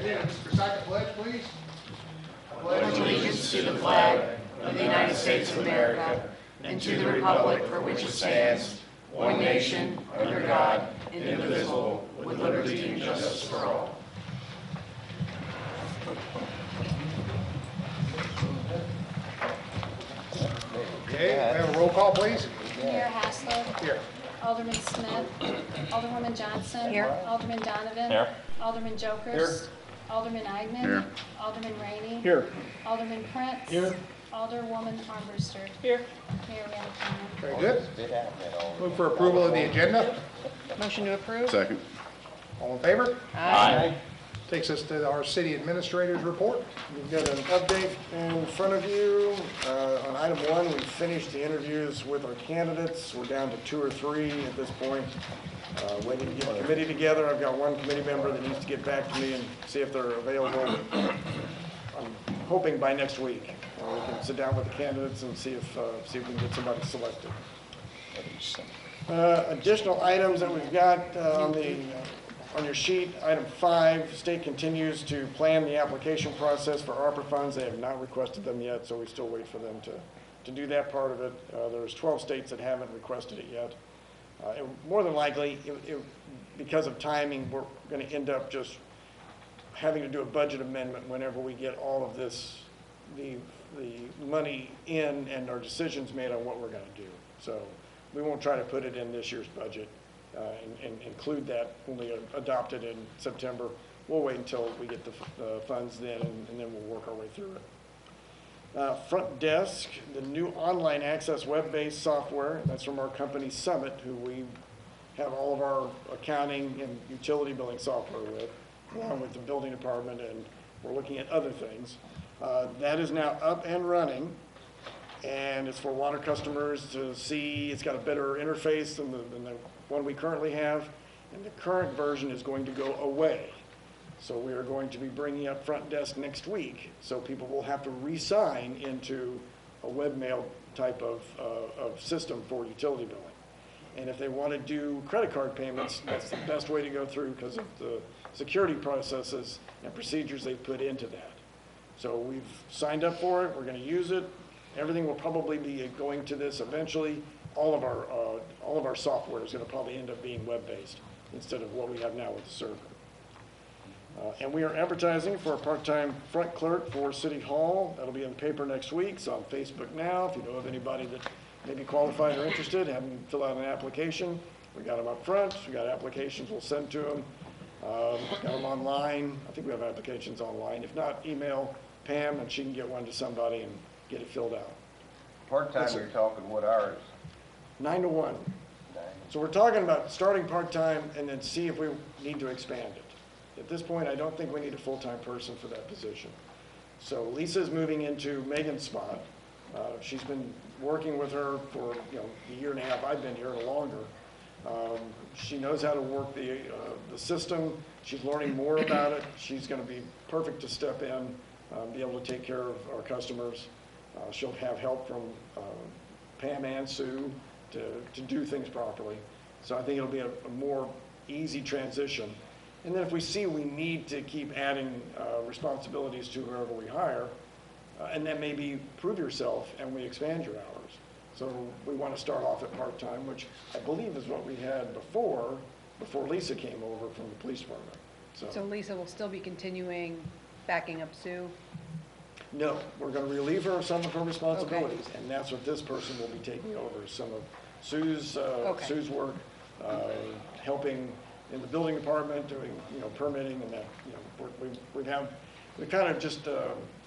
Recite the pledge, please. I pledge allegiance to the flag of the United States of America and to the republic for which it stands, one nation, under God, indivisible, with liberty and justice for all. Okay, we have a roll call, please. Mayor Hassler. Here. Alderman Smith. Alderwoman Johnson. Here. Alderman Donovan. Here. Alderman Jokers. Alderman Eidman. Here. Alderman Rainey. Here. Alderman Prince. Here. Alderwoman Armbruster. Here. Mayor Ramachandran. Very good. Move for approval of the agenda. Motion to approve? Second. All in favor? Aye. Takes us to our city administrator's report. You've got an update in front of you. On item 1, we finished the interviews with our candidates. We're down to 2 or 3 at this point. Waiting to get the committee together. I've got one committee member that needs to get back to me and see if they're available. I'm hoping by next week we can sit down with the candidates and see if we can get somebody selected. Additional items that we've got on your sheet, item 5, state continues to plan the application process for ARPA funds. They have not requested them yet, so we still wait for them to do that part of it. There's 12 states that haven't requested it yet. More than likely, because of timing, we're going to end up just having to do a budget amendment whenever we get all of this, the money in and our decisions made on what we're going to do. So we won't try to put it in this year's budget. And include that when we adopt it in September. We'll wait until we get the funds then, and then we'll work our way through it. Front Desk, the new online access web-based software, that's from our company Summit, who we have all of our accounting and utility billing software with, along with the building department, and we're looking at other things. That is now up and running, and it's for water customers to see. It's got a better interface than the one we currently have, and the current version is going to go away. So we are going to be bringing up Front Desk next week, so people will have to re-sign into a webmail type of system for utility billing. And if they want to do credit card payments, that's the best way to go through because of the security processes and procedures they've put into that. So we've signed up for it, we're going to use it. Everything will probably be going to this eventually. All of our software is going to probably end up being web-based instead of what we have now with the server. And we are advertising for a part-time front clerk for City Hall. That'll be in the paper next week. It's on Facebook now. If you know of anybody that may be qualified or interested, have them fill out an application. We got them up front. We got applications we'll send to them. Got them online. I think we have applications online. If not, email Pam and she can get one to somebody and get it filled out. Part-time, you're talking what hours? 9 to 1. So we're talking about starting part-time and then see if we need to expand it. At this point, I don't think we need a full-time person for that position. So Lisa's moving into Megan's spot. She's been working with her for a year and a half. I've been here longer. She knows how to work the system. She's learning more about it. She's going to be perfect to step in, be able to take care of our customers. She'll have help from Pam and Sue to do things properly. So I think it'll be a more easy transition. And then if we see we need to keep adding responsibilities to whoever we hire, and then maybe prove yourself and we expand your hours. So we want to start off at part-time, which I believe is what we had before Lisa came over from the police department. So Lisa will still be continuing backing up Sue? No, we're going to relieve her of some of her responsibilities, and that's what this person will be taking over, some of Sue's Sue's work, helping in the building department, doing permitting, and that we've kind of just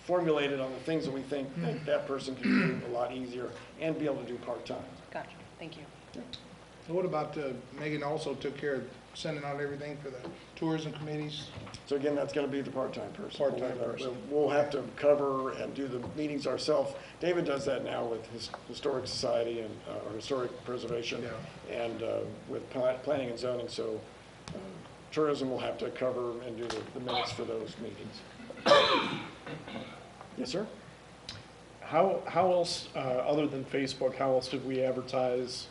formulated on the things that we think that person can do a lot easier and be able to do part-time. Gotcha. Thank you. Yeah. So what about Megan also took care of sending out everything for the tourism committees? So again, that's going to be the part-time person. Part-time person. We'll have to cover and do the meetings ourselves. David does that now with his Historic Society and Historic Preservation, and with planning and zoning. So tourism will have to cover and do the minutes for those meetings. Yes, sir. How else, other than Facebook, how else did we advertise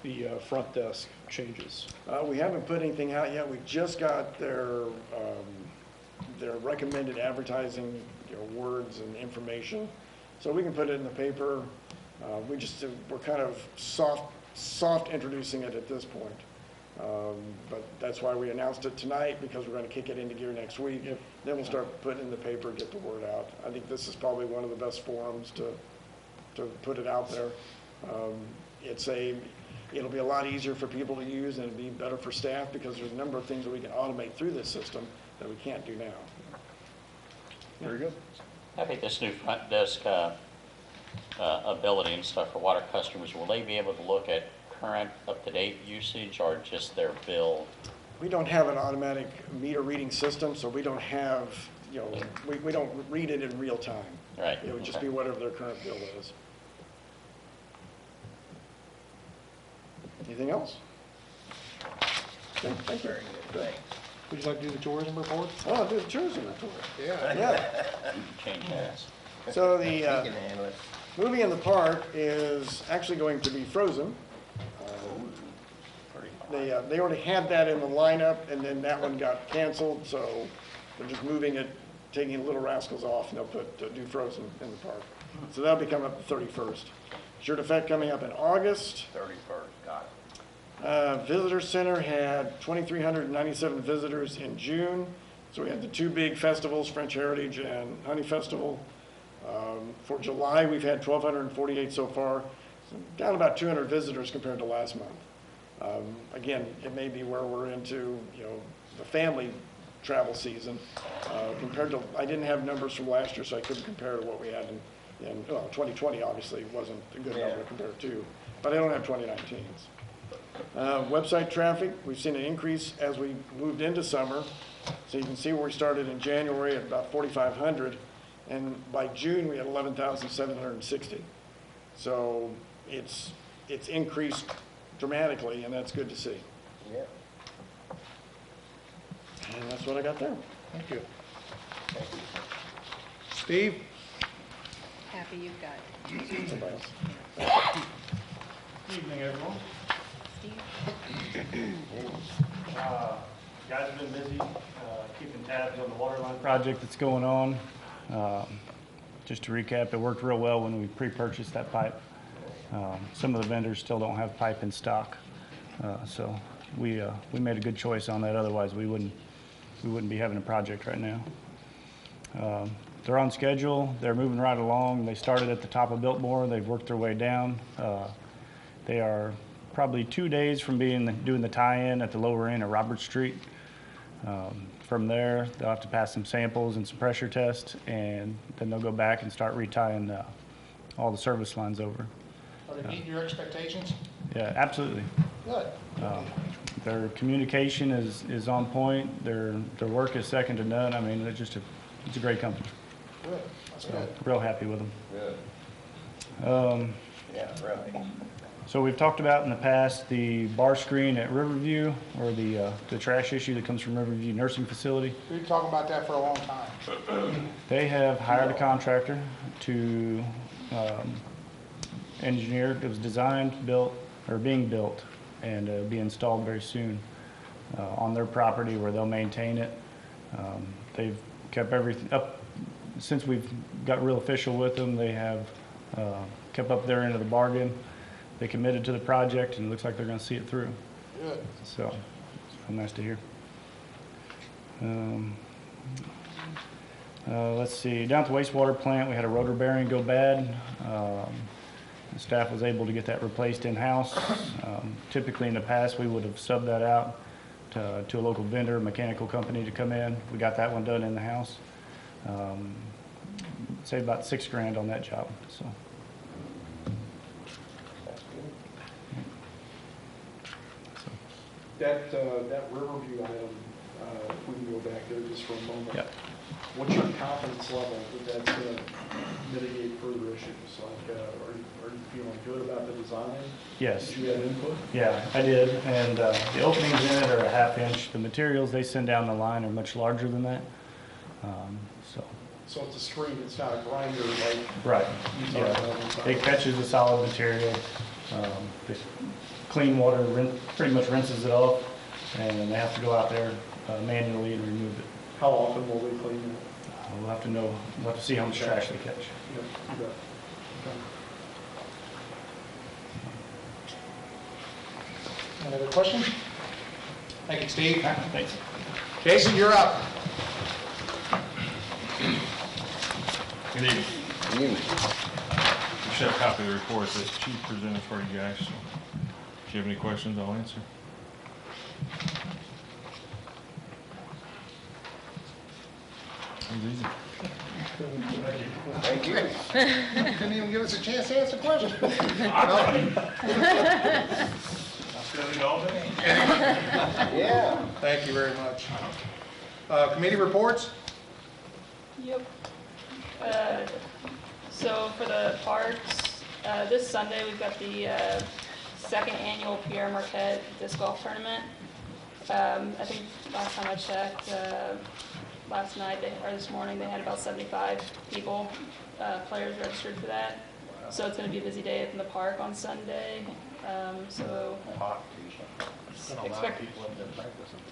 the front desk changes? We haven't put anything out yet. We just got their their recommended advertising, words and information. So we can put it in the paper. We're kind of soft introducing it at this point. But that's why we announced it tonight, because we're going to kick it into gear next week. Yep. Then we'll start putting it in the paper, get the word out. I think this is probably one of the best forums to put it out there. It'll be a lot easier for people to use, and it'll be better for staff, because there's a number of things that we can automate through this system that we can't do now. Very good. I think this new front desk ability and stuff for water customers, will they be able to look at current up-to-date usage or just their bill? We don't have an automatic meter reading system, so we don't have, we don't read it in real time. Right. It would just Okay. be whatever their current bill is. Anything else? Okay, thank you. Good. Would you like to do the tourism report? Oh, I'll do the tourism report. Yeah. Yeah. Change hands. So He the can handle it. movie in the park is actually going to be Frozen. They already had that in the lineup, and then that one got canceled, so they're just moving it, taking Little Rascals off, and they'll do Frozen in the park. So that'll be coming up the 31st. Sure Effect coming up in August. 31st, got it. Visitor Center had 2,397 visitors in June. So we had the two big festivals, French Heritage and Honey Festival. For July, we've had 1,248 so far, so down about 200 visitors compared to last month. Again, it may be where we're into, the family travel season. Compared to, I didn't have numbers from last year, so I couldn't compare to what we had in 2020 obviously wasn't a good number to compare to, but I don't have 2019's. Website traffic, we've seen an increase as we moved into summer. So you can see where we started in January at about 4,500, and by June we had 11,760. So it's increased dramatically, and that's good to see. Yeah. And that's what I got there. Thank you. Steve? Happy you've got it. Somebody else. Evening, everyone. Steve? Guys have been busy keeping tabs on the water line project that's going on. Just to recap, it worked real well when we pre-purchased that pipe. Some of the vendors still don't have pipe in stock, so we made a good choice on that. Otherwise, we wouldn't be having a project right now. They're on schedule. They're moving right along. They started at the top of Biltmore. They've worked their way down. They are probably 2 days from doing the tie-in at the lower end of Robert Street. From there, they'll have to pass some samples and some pressure tests, and then they'll go back and start retying all the service lines over. Are they meeting your expectations? Yeah, absolutely. Good. Their communication is on point. Their work is second to none. I mean, it's a great company. Good. That's So, good. real happy with them. Good. Yeah, really. So we've talked about in the past the bar screen at Riverview, or the trash issue that comes from Riverview Nursing Facility. We've been talking about that for a long time. They have hired a contractor to engineer. It was designed, built, or being built, and be installed very soon on their property where they'll maintain it. They've kept everything up since we've got real official with them. They have kept up their end of the bargain. They committed to the project, and it looks like they're going to see it through. Good. So, nice to hear. Let's see, down at the wastewater plant, we had a rotor bearing go bad. The staff was able to get that replaced in-house. Typically in the past, we would have subbed that out to a local vendor, mechanical company to come in. We got that one done in the house. Saved about $6,000 on that job, so. That Riverview item, if we can go back there just for a moment. Yep. What's your confidence level that that's going to mitigate further issues? Like, are you feeling good about the design? Yes. Did you have input? Yeah, I did, and the openings in it are a 1/2 inch. The materials they send down the line are much larger than that. So it's a screen, it's not a grinder like Right, you talked about. yeah. It catches a solid material. This clean water pretty much rinses it off, and they have to go out there manually and remove it. How often will they clean it? We'll have to know, we'll have to see how much trash they catch. Yep, you bet. Okay. Any other questions? Thank you, Steve. Thanks. Jason, you're up. Good evening. We should have a copy of the report that Chief presented for you guys. So if you have any questions, I'll answer. It was easy. Thank you. Didn't even give us a chance to answer questions. I'll stay it all day. Yeah. Thank you very much. Committee reports? Yep. So for the parks, this Sunday, we've got the second annual Pierre Marquette Disc Golf Tournament. I think last time I checked, last night, or this morning, they had about 75 people, players registered for that. So it's going to be a busy day in the park on Sunday. So expect,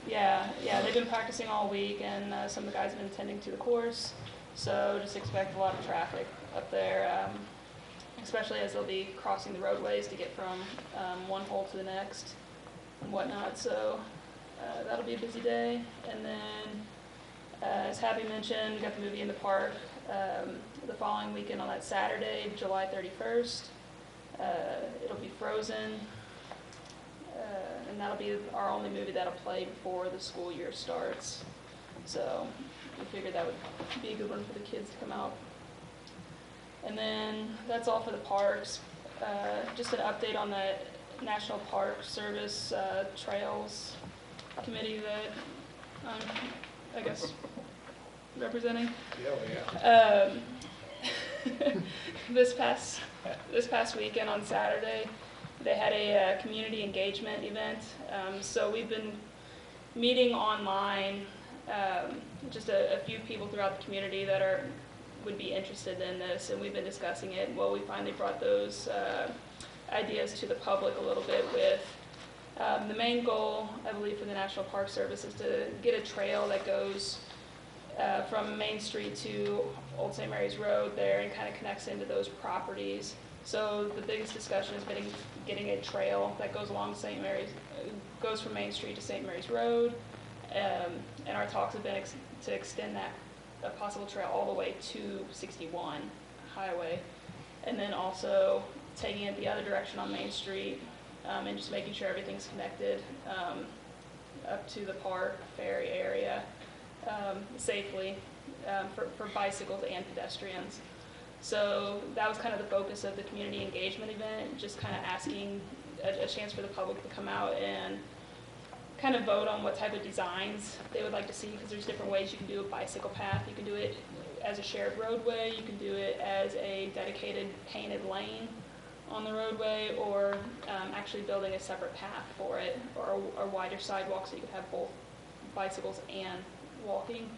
yeah, they've been practicing all week, and some of the guys have been tending to the course. So just expect a lot of traffic up there, especially as they'll be crossing the roadways to get from one hole to the next and whatnot. So that'll be a busy day. And then, as Happy mentioned, we got the movie in the park the following weekend on that Saturday, July 31st. It'll be Frozen, and that'll be our only movie that'll play before the school year starts. So we figured that would be a good one for the kids to come out. And then that's all for the parks. Just an update on the National Park Service Trails Committee that I'm, I guess, representing. Yeah. This past weekend on Saturday, they had a community engagement event. So we've been meeting online, just a few people throughout the community that would be interested in this, and we've been discussing it. Well, we finally brought those ideas to the public a little bit with the main goal, I believe, for the National Park Service is to get a trail that goes from Main Street to Old St. Mary's Road there and kind of connects into those properties. So the biggest discussion is getting a trail that goes along St. Mary's, goes from Main Street to St. Mary's Road, and our talks have been to extend that a possible trail all the way to 61 Highway, and then also taking it the other direction on Main Street, and just making sure everything's connected up to the park, ferry area, safely for bicycles and pedestrians. So that was kind of the focus of the community engagement event, just kind of asking a chance for the public to come out and kind of vote on what type of designs they would like to see, because there's different ways you can do a bicycle path. You can do it as a shared roadway, you can do it as a dedicated painted lane on the roadway, or actually building a separate path for it, or wider sidewalk so you could have both bicycles and walking.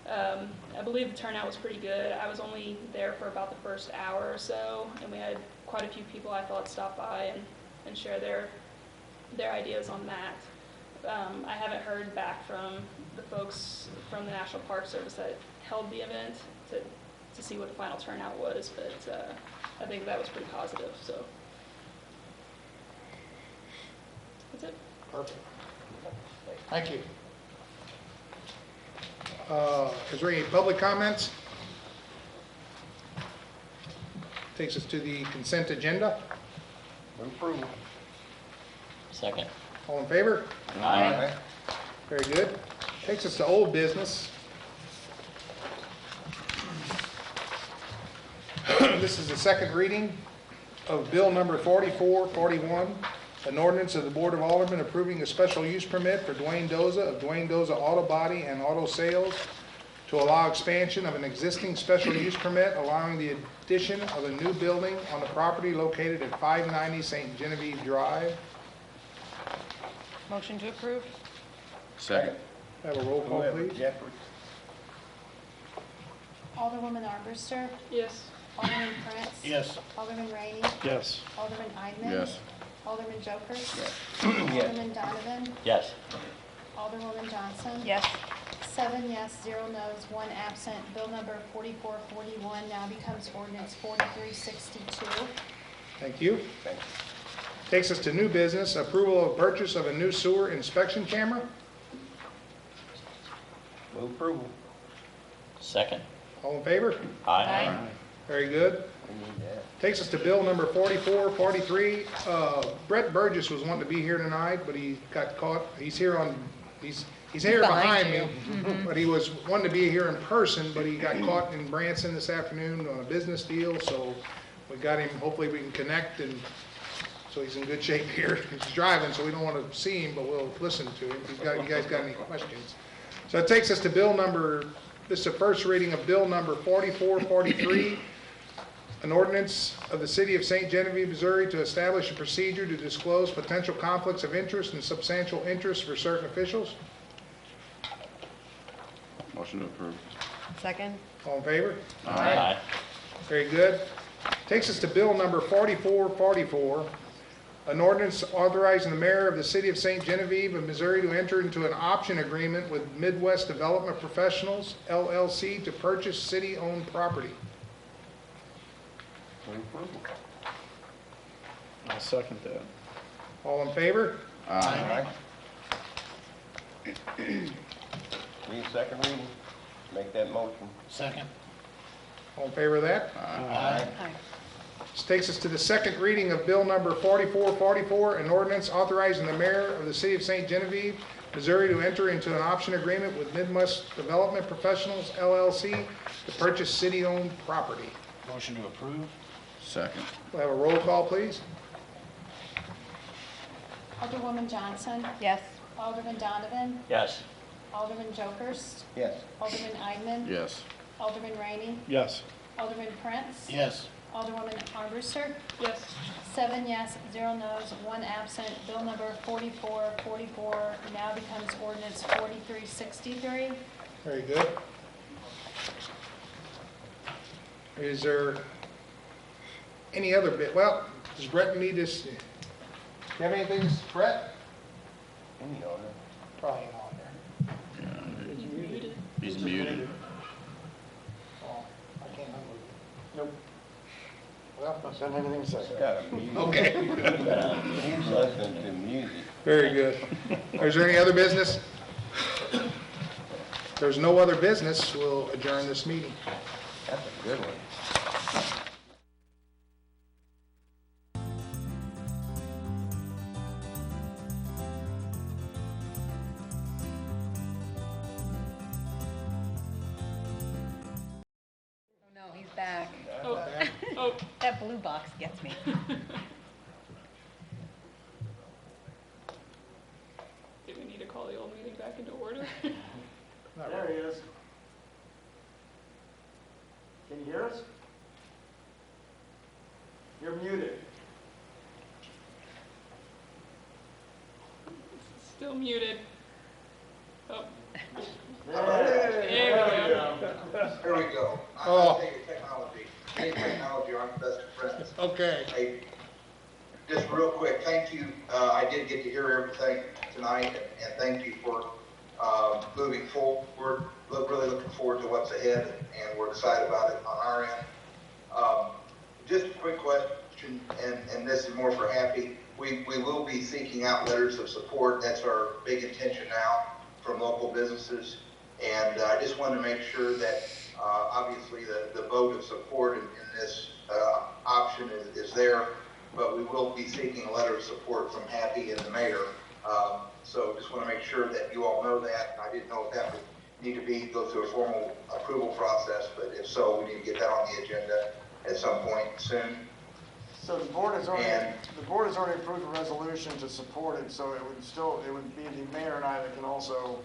I believe the turnout was pretty good. I was only there for about the first hour or so, and we had quite a few people I thought stop by and share their ideas on that. I haven't heard back from the folks from the National Park Service that held the event to see what the final turnout was, but I think that was pretty positive, so. That's it. Perfect. Thank you. Is there any public comments? Takes us to the consent agenda. Move approval. Second. All in favor? Aye. Very good. Takes us to old business. This is the second reading of Bill number 4441, an ordinance of the Board of Aldermen approving a special use permit for Dwayne Doza of Dwayne Doza Auto Body and Auto Sales to allow expansion of an existing special use permit, allowing the addition of a new building on the property located at 590 St. Genevieve Drive. Motion to approve? Second. Have a roll call, please. Jeffrey. Alderwoman Armbruster. Yes. Alderman Prince. Yes. Alderman Rainey. Yes. Alderman Eidman. Yes. Alderman Jokers. Yes. Alderman Donovan. Yes. Alderwoman Johnson. Yes. 7 yes, 0 no's, 1 absent. Bill number 4441 now becomes ordinance 4362. Thank you. Thank you. Takes us to new business, approval of purchase of a new sewer inspection camera. Move approval. Second. All in favor? Aye. Very good. We need that. Takes us to bill number 4443. Brett Burgess was wanting to be here tonight, but he got caught. He's here behind me, but he was wanting to be here in person, but he got caught in Branson this afternoon on a business deal, so we got him. Hopefully we can connect, and so he's in good shape here. He's driving, so we don't want to see him, but we'll listen to him. You guys got any questions? So it takes us to bill number, this is the first reading of bill number 4443, an ordinance of the City of St. Genevieve, Missouri to establish a procedure to disclose potential conflicts of interest and substantial interest for certain officials. Motion to approve. Second? All in favor? Aye. Very good. Takes us to bill number 4444, an ordinance authorizing the mayor of the City of St. Genevieve of Missouri to enter into an option agreement with Midwest Development Professionals, LLC, to purchase city-owned property. Move approval. I'll second that. All in favor? Aye. Need a second reading? Make that motion. Second. All in favor of that? Aye. Aye. This takes us to the second reading of bill number 4444, an ordinance authorizing the mayor of the City of St. Genevieve, Missouri to enter into an option agreement with Midwest Development Professionals, LLC, to purchase city-owned property. Motion to approve? Second. We'll have a roll call, please. Alderwoman Johnson. Yes. Alderman Donovan. Yes. Alderman Jokers. Yes. Alderman Eidman. Yes. Alderman Rainey. Yes. Alderman Prince. Yes. Alderwoman Armbruster. Yes. 7 yes, 0 no's, 1 absent. Bill number 4444 now becomes ordinance 4363. Very good. Is there any other bit? Well, does Brett need this? Do you have anything, Brett? Any order? Probably not there. He's muted. Oh, I can't unmute it. Nope. Well, Doesn't have anything to say. Got a mute. okay. He's listening to music. Very good. Is there any other business? If there's no other business, we'll adjourn this meeting. That's a good one. Oh, no, he's back. Oh. That blue box gets me. Do we need to call the old meeting back into order? There he is. Can you hear us? You're muted. Still muted. Oh, There there we go. Here we go. Oh. I take your technology. Take technology, aren't best of friends. Okay. Hey, just real quick, thank you. I did get to hear everything tonight, and thank you for moving forward. Really looking forward to what's ahead, and we're excited about it on our end. Just a quick question, and this is more for Happy. We will be seeking out letters of support. That's our big intention now from local businesses. And I just wanted to make sure that obviously the vote of support in this option is there, but we will be seeking a letter of support from Happy and the mayor. So just want to make sure that you all know that. I didn't know if that would need to go through a formal approval process, but if so, we need to get that on the agenda at some point soon. So the board has already approved a resolution to support it, so it would be the mayor and I that can also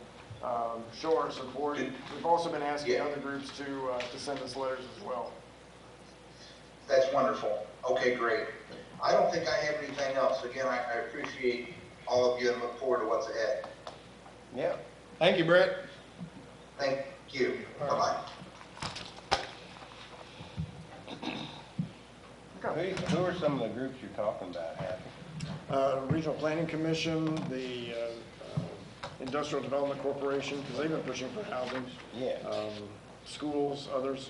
show our support. We've also been asking other groups to send us letters as well. That's wonderful. Okay, great. I don't think I have anything else. Again, I appreciate all of you and look forward to what's ahead. Yeah. Thank you, Brett. Thank you. Bye-bye. Who are some of the groups you're talking about, Happy? Regional Planning Commission, the Industrial Development Corporation, because they've been pushing for housing. Yeah. Schools, others,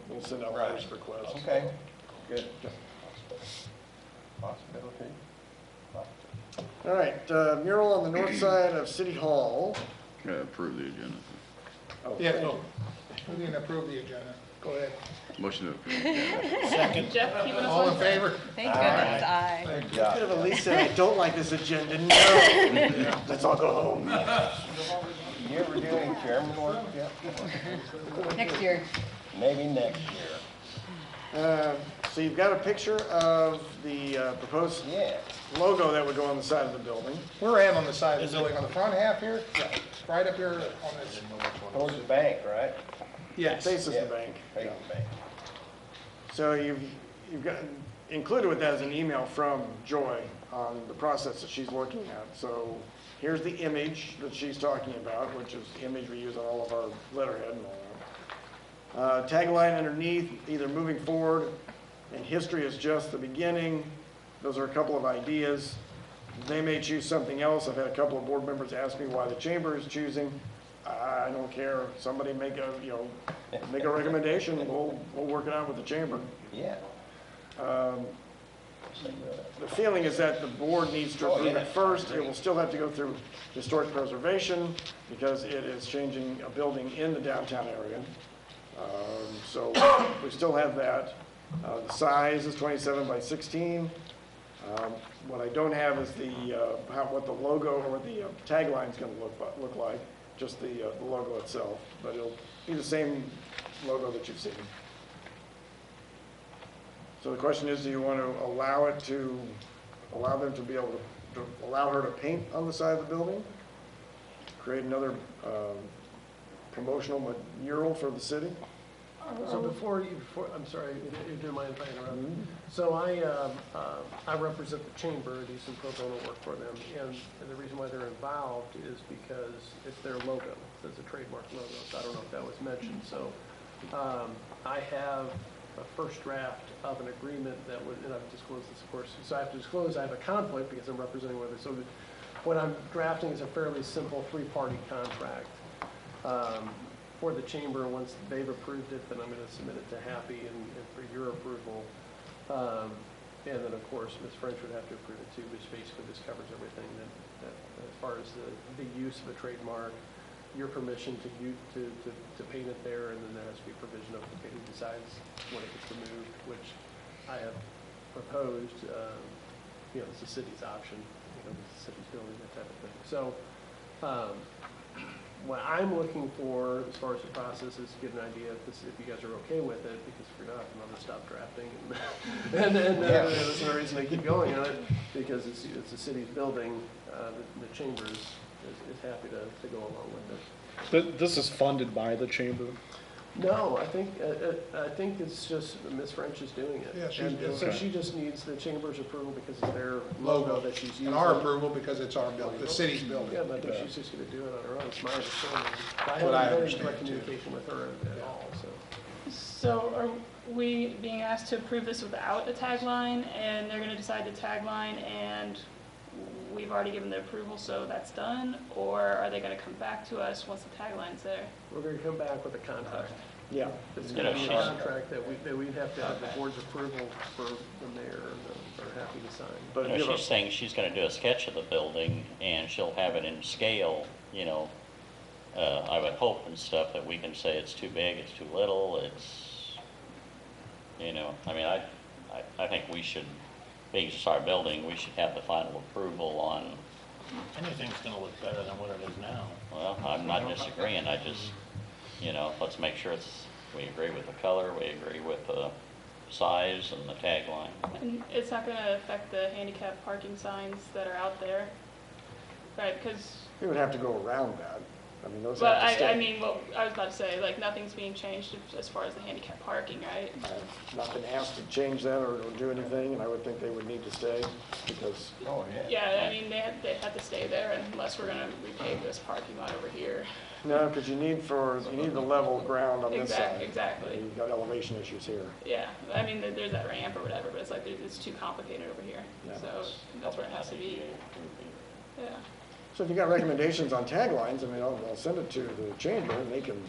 we'll send out letters of request. Okay, good. Possibility. All right, mural on the north side of City Hall. Approve the agenda. Oh, Yeah, thank no, you. we didn't approve the agenda. Go ahead. Motion to approve the agenda. Second. Jeff, keeping us All in on. favor? Thank goodness, aye. Good You job. could have at least said, I don't like this agenda, no. Let's all go home. You ever do any chairman work yet? Next year. Maybe next year. So you've got a picture of the proposed Yeah. logo that would go on the side of the building. We're at on the side of the building, on the front half here, yeah, right up here on this. Towards the bank, right? Yes. Faces Yeah. the bank. Face the bank. So you've got, included with that is an email from Joy on the process that she's looking at. So here's the image that she's talking about, which is the image we use on all of our letterhead and all that. Tagline underneath, either moving forward and history is just the beginning. Those are a couple of ideas. They may choose something else. I've had a couple of board members ask me why the chamber is choosing. I don't care. Somebody make a recommendation. We'll work it out with the chamber. Yeah. The feeling is that the board needs to approve it first. It will still have to go through historic preservation because it is changing a building in the downtown area. So we still have that. The size is 27 by 16. What I don't have is what the logo or the tagline is going to look like, just the logo itself. But it'll be the same logo that you've seen. So the question is, do you want to allow them to be able to allow her to paint on the side of the building? Create another promotional mural for the city? So I'm sorry, you do mind if I interrupt? So I represent the chamber, I do some pro bono work for them, and the reason why they're involved is because it's their logo, it's a trademark logo, so I don't know if that was mentioned. So I have a first draft of an agreement that would, and I've disclosed this, of course, so I have to disclose I have a conflict because I'm representing whether, so what I'm drafting is a fairly simple three-party contract. For the chamber, once they've approved it, then I'm going to submit it to Happy and for your approval. And then, of course, Ms. French would have to approve it too, which basically just covers everything that as far as the use of a trademark, your permission to paint it there, and then there has to be provision of who decides when it gets removed, which I have proposed. It's the city's option, it's the city's building, that type of thing. So, what I'm looking for, as far as the process, is to get an idea if you guys are okay with it, because if you're not, then I'm gonna stop drafting, and there's no reason to keep going on it, because it's the city's building. The chamber is happy to go along with it. This is funded by the chamber? No, I think it's just Ms. French is doing it. Yeah, she's doing it. So she just needs the chamber's approval because it's their logo that she's using. And our approval because it's our building, the city's building. Yeah, but I think she's just gonna do it on her own, it's my understanding. I What I haven't been in understand, direct too. communication with her at all, so. So are we being asked to approve this without a tagline, and they're gonna decide the tagline, and we've already given the approval, so that's done? Or are they gonna come back to us once the tagline's there? We're gonna come back with a contract. Yeah. It's gonna be a contract that we'd have to have the board's approval for the mayor or Happy to sign. But She's saying she's gonna do a sketch of the building, and she'll have it in scale, I would hope and stuff that we can say it's too big, it's too little, I think we should, being it's our building, we should have the final approval on. Anything's gonna look better than what it is now. Well, I'm not disagreeing, I just, let's make sure we agree with the color, we agree with the size and the tagline. And it's not gonna affect the handicap parking signs that are out there, right? Because, We would have to go around that. I mean, those but have to stay. I mean, what I was about to say, like, nothing's being changed as far as the handicap parking, right? I've not been asked to change that or do anything, and I would think they would need to stay because. Oh, yeah. Yeah, I mean, they have to stay there unless we're gonna repave this parking lot over here. No, because you need the level ground on this side. Exactly. You've got elevation issues here. Yeah, I mean, there's that ramp or whatever, but it's like, it's too complicated over here. Yeah. So that's where it has to be. Yeah. So if you got recommendations on taglines, I mean, I'll send it to the chamber and they can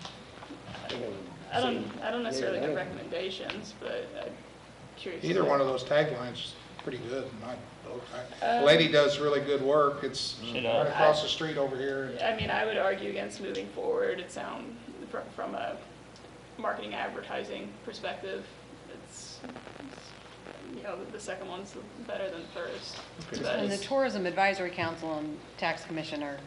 I don't necessarily yeah, have yeah. recommendations, but I'm curious. Either one of those taglines is pretty good in my book. The lady does really good work. It's She right does. across the street over here. I mean, I would argue against moving forward. It sound from a marketing advertising perspective, it's you know, the second one's better than the first. Okay. But And the Tourism Advisory Council and Tax Commission or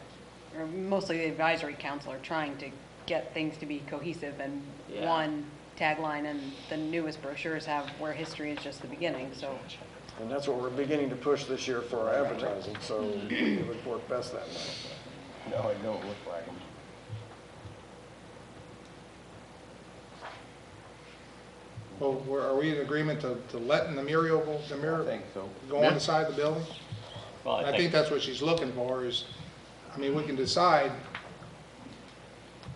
mostly the Advisory Council are trying to get things to be cohesive and Yeah. one tagline, and the newest brochures have where history is just the beginning, so. And that's what we're beginning to push this year for our advertising, so it would work best that way. No, it don't look like them. Well, are we in agreement to letting the mural I think so. go on the side of the building? Well, I think that's what she's looking for is, I mean, we can decide,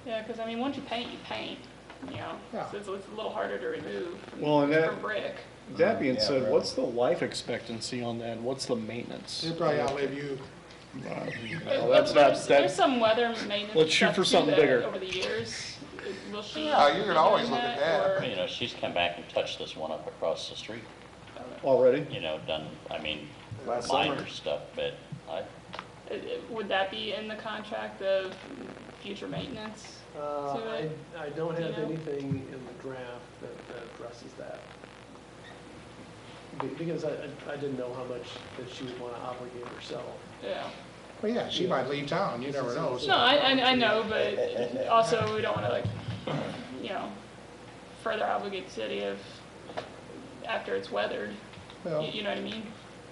yeah, because I mean, once you paint, you know, Yeah. so it's a little harder to remove Well, and that- from brick. That being Yeah, said, right. what's the life expectancy on that? What's the maintenance? it'll probably outlive you. Well, that's not, There's some weather maintenance. Let's shoot stuff for too something that bigger. Over the years, will she? Yeah, you be can always doing look at that. or- You know, she's come back and touched this one up across the street, already? you know, done, I mean, Last minor summer. stuff, but I, Would that be in the contract of future maintenance? I don't have You know? anything in the draft that addresses that. Because I didn't know how much that she would want to obligate herself. Yeah. Well, yeah, she might leave town, you never know. No, I know, but also we don't want to like, you know, further obligate the city if, after it's weathered. Well, You know what I mean?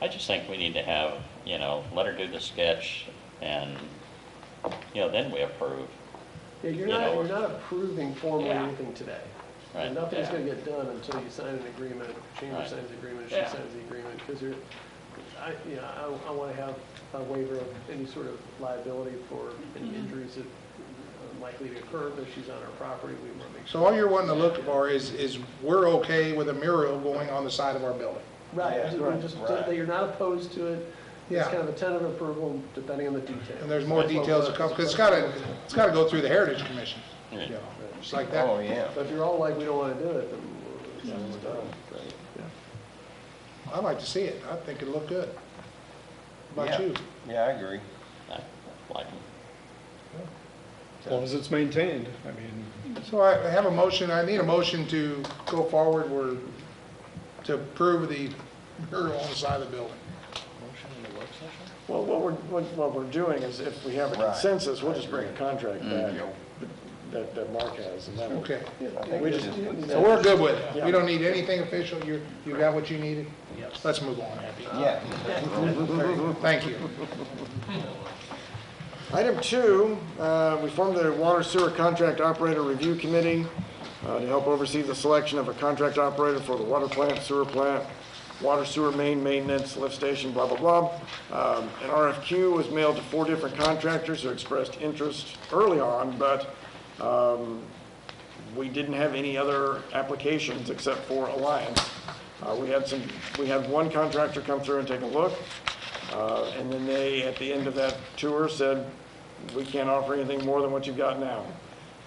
I just think we need to have, you know, let her do the sketch and, you know, then we approve. Yeah, you're You not, know. you're not approving formally Yeah. anything today. Right. And nothing's Yeah. gonna get done until you sign an agreement, chamber Right. signs the agreement, she Yeah. signs the agreement, because I wanna have a waiver of any sort of liability for any injuries that are likely to occur if she's on our property, we wanna make sure. So all you're wanting to look for is we're okay with a mural going on the side of our building. Right, Yeah, just right. that you're not opposed to it, it's Yeah. kind of a tentative approval depending on the details. And there's more That's what details to we're- come, because it's gotta go through the Heritage Commission, Yeah. you know, just like that. Oh, yeah. But if you're all like, we don't wanna do it, then it's done. I'd like to see it, I think it'd look good. How about Yeah. you? Yeah, I agree. I like them. As long as it's maintained, I mean, So I have a motion, I need a motion to go forward to approve the mural on the side of the building. Well, what we're doing is if we have a Right. consensus, we'll just bring a contract back that Mark has, and that'll. Okay, I think We this just- is- so we're good with it. Yeah. We don't need anything official, you got what you needed? Yes. Let's move on, Happy. Yeah. Thank you. Item 2, we formed the Water Sewer Contract Operator Review Committee to help oversee the selection of a contract operator for the water plant, sewer plant, water sewer main maintenance, lift station, blah, blah, blah. An RFQ was mailed to 4 different contractors who expressed interest early on, but we didn't have any other applications except for Alliance. We had one contractor come through and take a look, and then they, at the end of that tour, said, we can't offer anything more than what you've got now.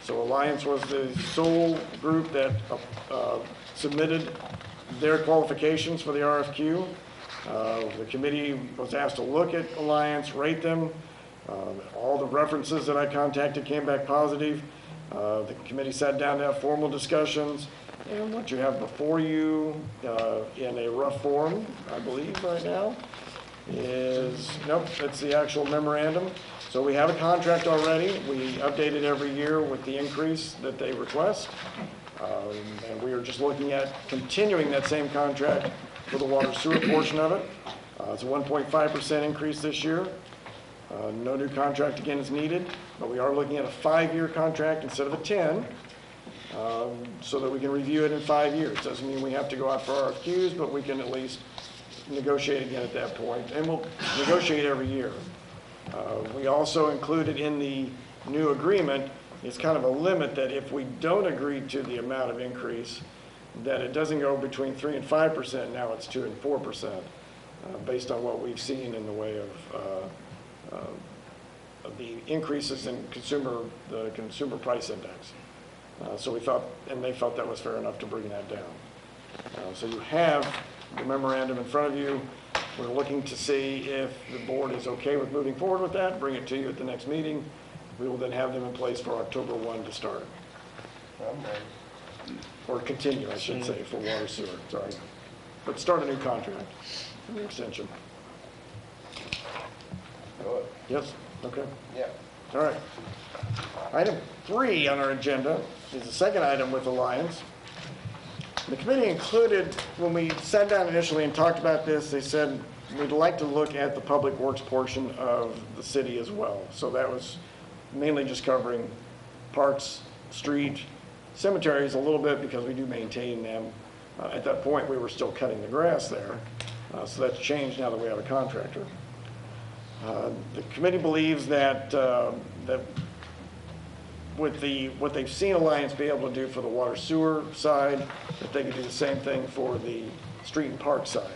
So Alliance was the sole group that submitted their qualifications for the RFQ. The committee was asked to look at Alliance, rate them. All the references that I contacted came back positive. The committee sat down to have formal discussions. And what you have before you in a rough form, I believe right now, is, nope, it's the actual memorandum. So we have a contract already. We update it every year with the increase that they request. And we are just looking at continuing that same contract for the water sewer portion of it. It's a 1.5% increase this year. No new contract again is needed, but we are looking at a 5-year contract instead of a 10, so that we can review it in 5 years. Doesn't mean we have to go out for RFQs, but we can at least negotiate again at that point, and we'll negotiate every year. We also included in the new agreement, it's kind of a limit that if we don't agree to the amount of increase, that it doesn't go between 3% and 5%, now it's 2% and 4%, based on what we've seen in the way of the increases in the consumer price index. So we thought, and they felt that was fair enough to bring that down. So you have the memorandum in front of you. We're looking to see if the board is okay with moving forward with that, bring it to you at the next meeting. We will then have them in place for October 1 to start. I'm ready. Or continue, I should say, for water sewer, sorry. But start a new contract, a new extension. Go it. Yes, okay. Yeah. All right. Item 3 on our agenda is the second item with Alliance. The committee included, when we sat down initially and talked about this, they said we'd like to look at the public works portion of the city as well. So that was mainly just covering parks, street, cemeteries a little bit because we do maintain them. At that point, we were still cutting the grass there. So that's changed now that we have a contractor. The committee believes that with what they've seen Alliance be able to do for the water sewer side, that they could do the same thing for the street and park side.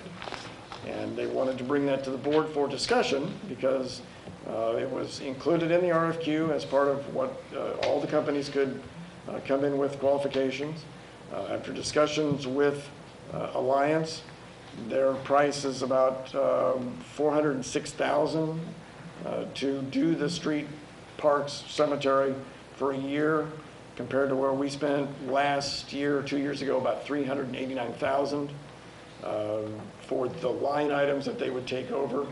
And they wanted to bring that to the board for discussion because it was included in the RFQ as part of what all the companies could come in with qualifications. After discussions with Alliance, their price is about $406,000 to do the street, parks, cemetery for a year, compared to where we spent last year or 2 years ago about $389,000 for the line items that they would take over.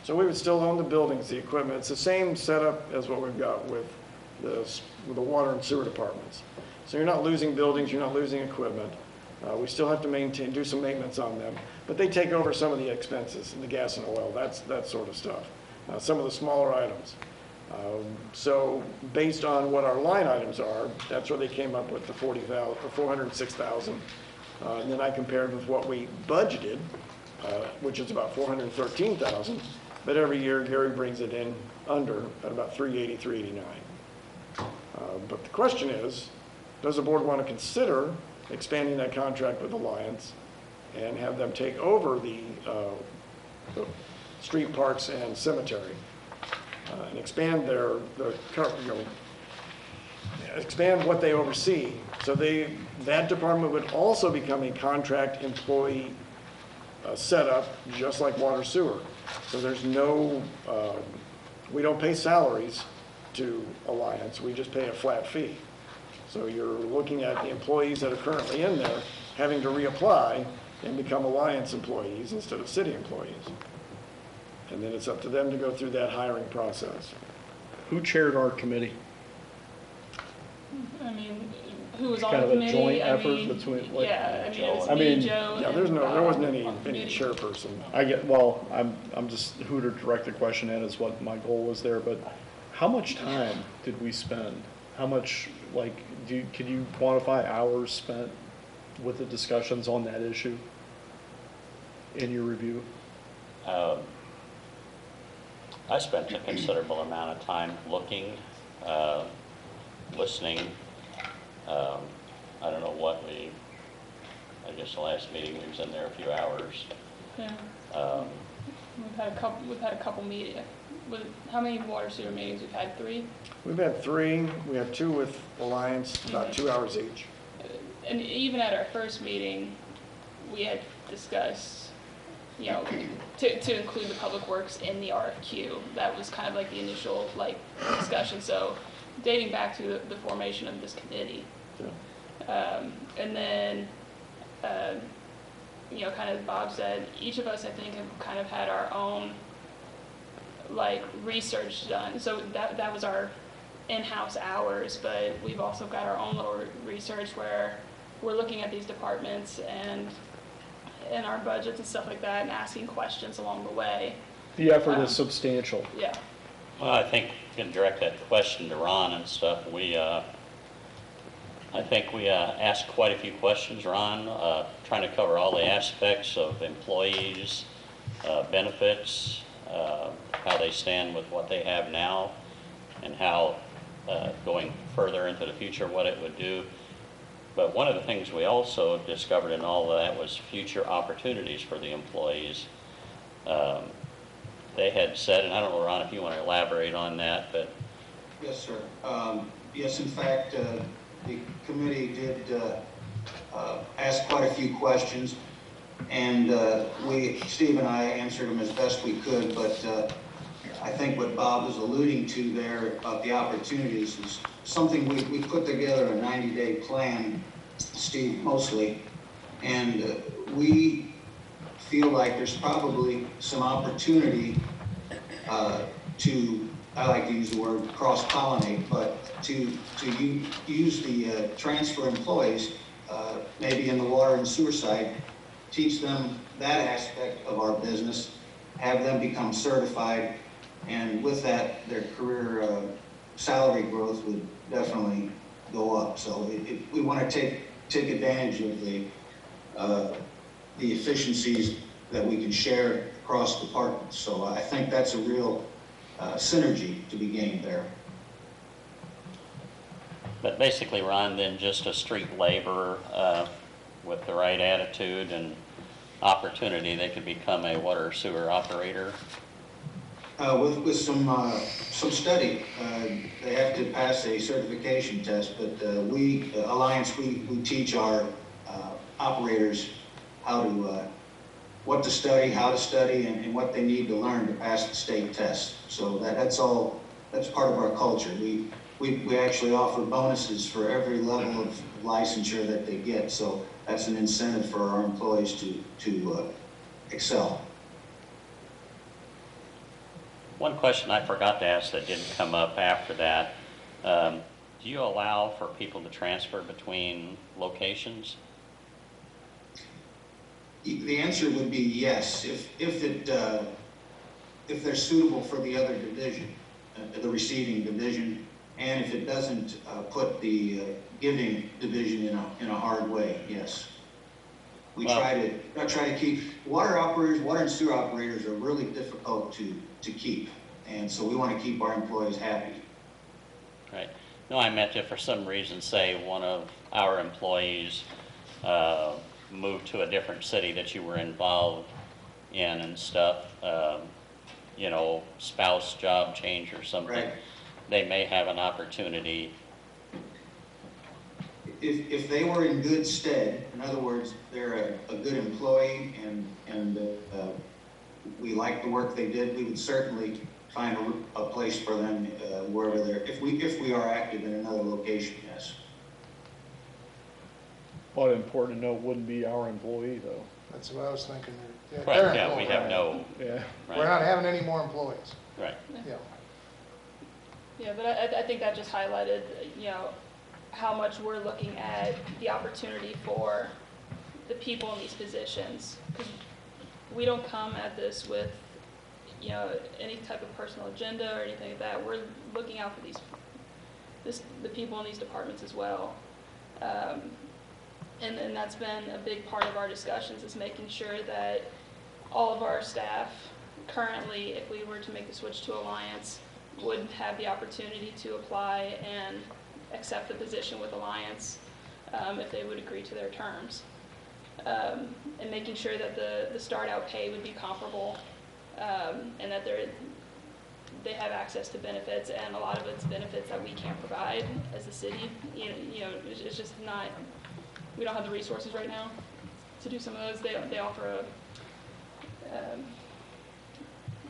So we would still own the buildings, the equipment. It's the same setup as what we've got with the water and sewer departments. So you're not losing buildings, you're not losing equipment. We still have to do some maintenance on them, but they take over some of the expenses, the gas and oil, that sort of stuff. Some of the smaller items. So based on what our line items are, that's where they came up with the $406,000. And then I compared with what we budgeted, which is about $413,000. But every year Gary brings it in under at about $380, $389. But the question is, does the board want to consider expanding that contract with Alliance and have them take over the street, parks, and cemetery and expand expand what they oversee. So that department would also become a contract employee setup, just like water sewer. So there's no, we don't pay salaries to Alliance, we just pay a flat fee. So you're looking at the employees that are currently in there having to reapply and become Alliance employees instead of city employees. And then it's up to them to go through that hiring process. Who chaired our committee? I mean, who was on Kind the of a committee? joint I effort mean, between, like, yeah, I mean, it was I me, mean, Joe. Yeah, and, there wasn't any committee. chairperson. well, I'm just, who to direct the question in is what my goal was there, but how much time did we spend? How much, like, can you quantify hours spent with the discussions on that issue in your review? I spent a considerable amount of time looking, listening. I don't know what I guess the last meeting we was in there a few hours. Yeah. We've had a couple meetings. How many water sewer meetings? We've had 3? We've had 3. We have 2 with Alliance, about 2 hours each. And even at our first meeting, we had discussed, to include the public works in the RFQ. That was kind of like the initial discussion. So dating back to the formation of this committee. Yeah. And then, kind of as Bob said, each of us, I think, have kind of had our own research done. So that was our in-house hours, but we've also got our own little research where we're looking at these departments and our budgets and stuff like that and asking questions along the way. The effort is substantial. Yeah. Well, I think you can direct that question to Ron and stuff. I think we asked quite a few questions, Ron, trying to cover all the aspects of employees, benefits, how they stand with what they have now, and how going further into the future, what it would do. But one of the things we also discovered in all of that was future opportunities for the employees. they had said, and I don't know, Ron, if you want to elaborate on that, but Yes, sir. Yes, in fact, the committee did ask quite a few questions, and Steve and I answered them as best we could, but I think what Bob was alluding to there about the opportunities is something we put together a 90-day plan, Steve mostly, and we feel like there's probably some opportunity to, I like to use the word cross-pollinate, but to use the transfer employees, maybe in the water and sewer side, teach them that aspect of our business, have them become certified, and with that, their career salary growth would definitely go up. So we want to take advantage of the efficiencies that we can share across departments. So I think that's a real synergy to be gained there. But basically, Ron, then just a street laborer with the right attitude and opportunity, they could become a water or sewer operator. With some study, they have to pass a certification test. But we Alliance, we teach our operators how to what to study, how to study, and what they need to learn to pass the state test. So that's part of our culture. We actually offer bonuses for every level of licensure that they get. So that's an incentive for our employees to excel. One question I forgot to ask that didn't come up after that, do you allow for people to transfer between locations? The answer would be yes, if they're suitable for the other division, the receiving division, and if it doesn't put the giving division in a hard way, yes. We try to keep water and sewer operators are really difficult to keep, and so we want to keep our employees happy. Right. No, I meant if for some reason, say one of our employees moved to a different city that you were involved in and stuff, you know, spouse job change or something, right. They may have an opportunity. If they were in good stead, in other words, they're a good employee and we like the work they did, we would certainly find a place for them wherever they're, if we are active in another location, yes. But important to note, wouldn't be our employee though. That's what I was thinking. Yeah, Right, yeah, we have no. Yeah. Right. We're not having any more employees. Right. Yeah. Yeah, but I think that just highlighted, you know, how much we're looking at the opportunity for the people in these positions. Because we don't come at this with, you know, any type of personal agenda or anything like that. We're looking out for the people in these departments as well. And that's been a big part of our discussions, is making sure that all of our staff currently, if we were to make the switch to Alliance, would have the opportunity to apply and accept the position with Alliance if they would agree to their terms. And making sure that the start-out pay would be comparable and that they have access to benefits, and a lot of it's benefits that we can't provide as a city. You know, it's just not, we don't have the resources right now to do some of those. They offer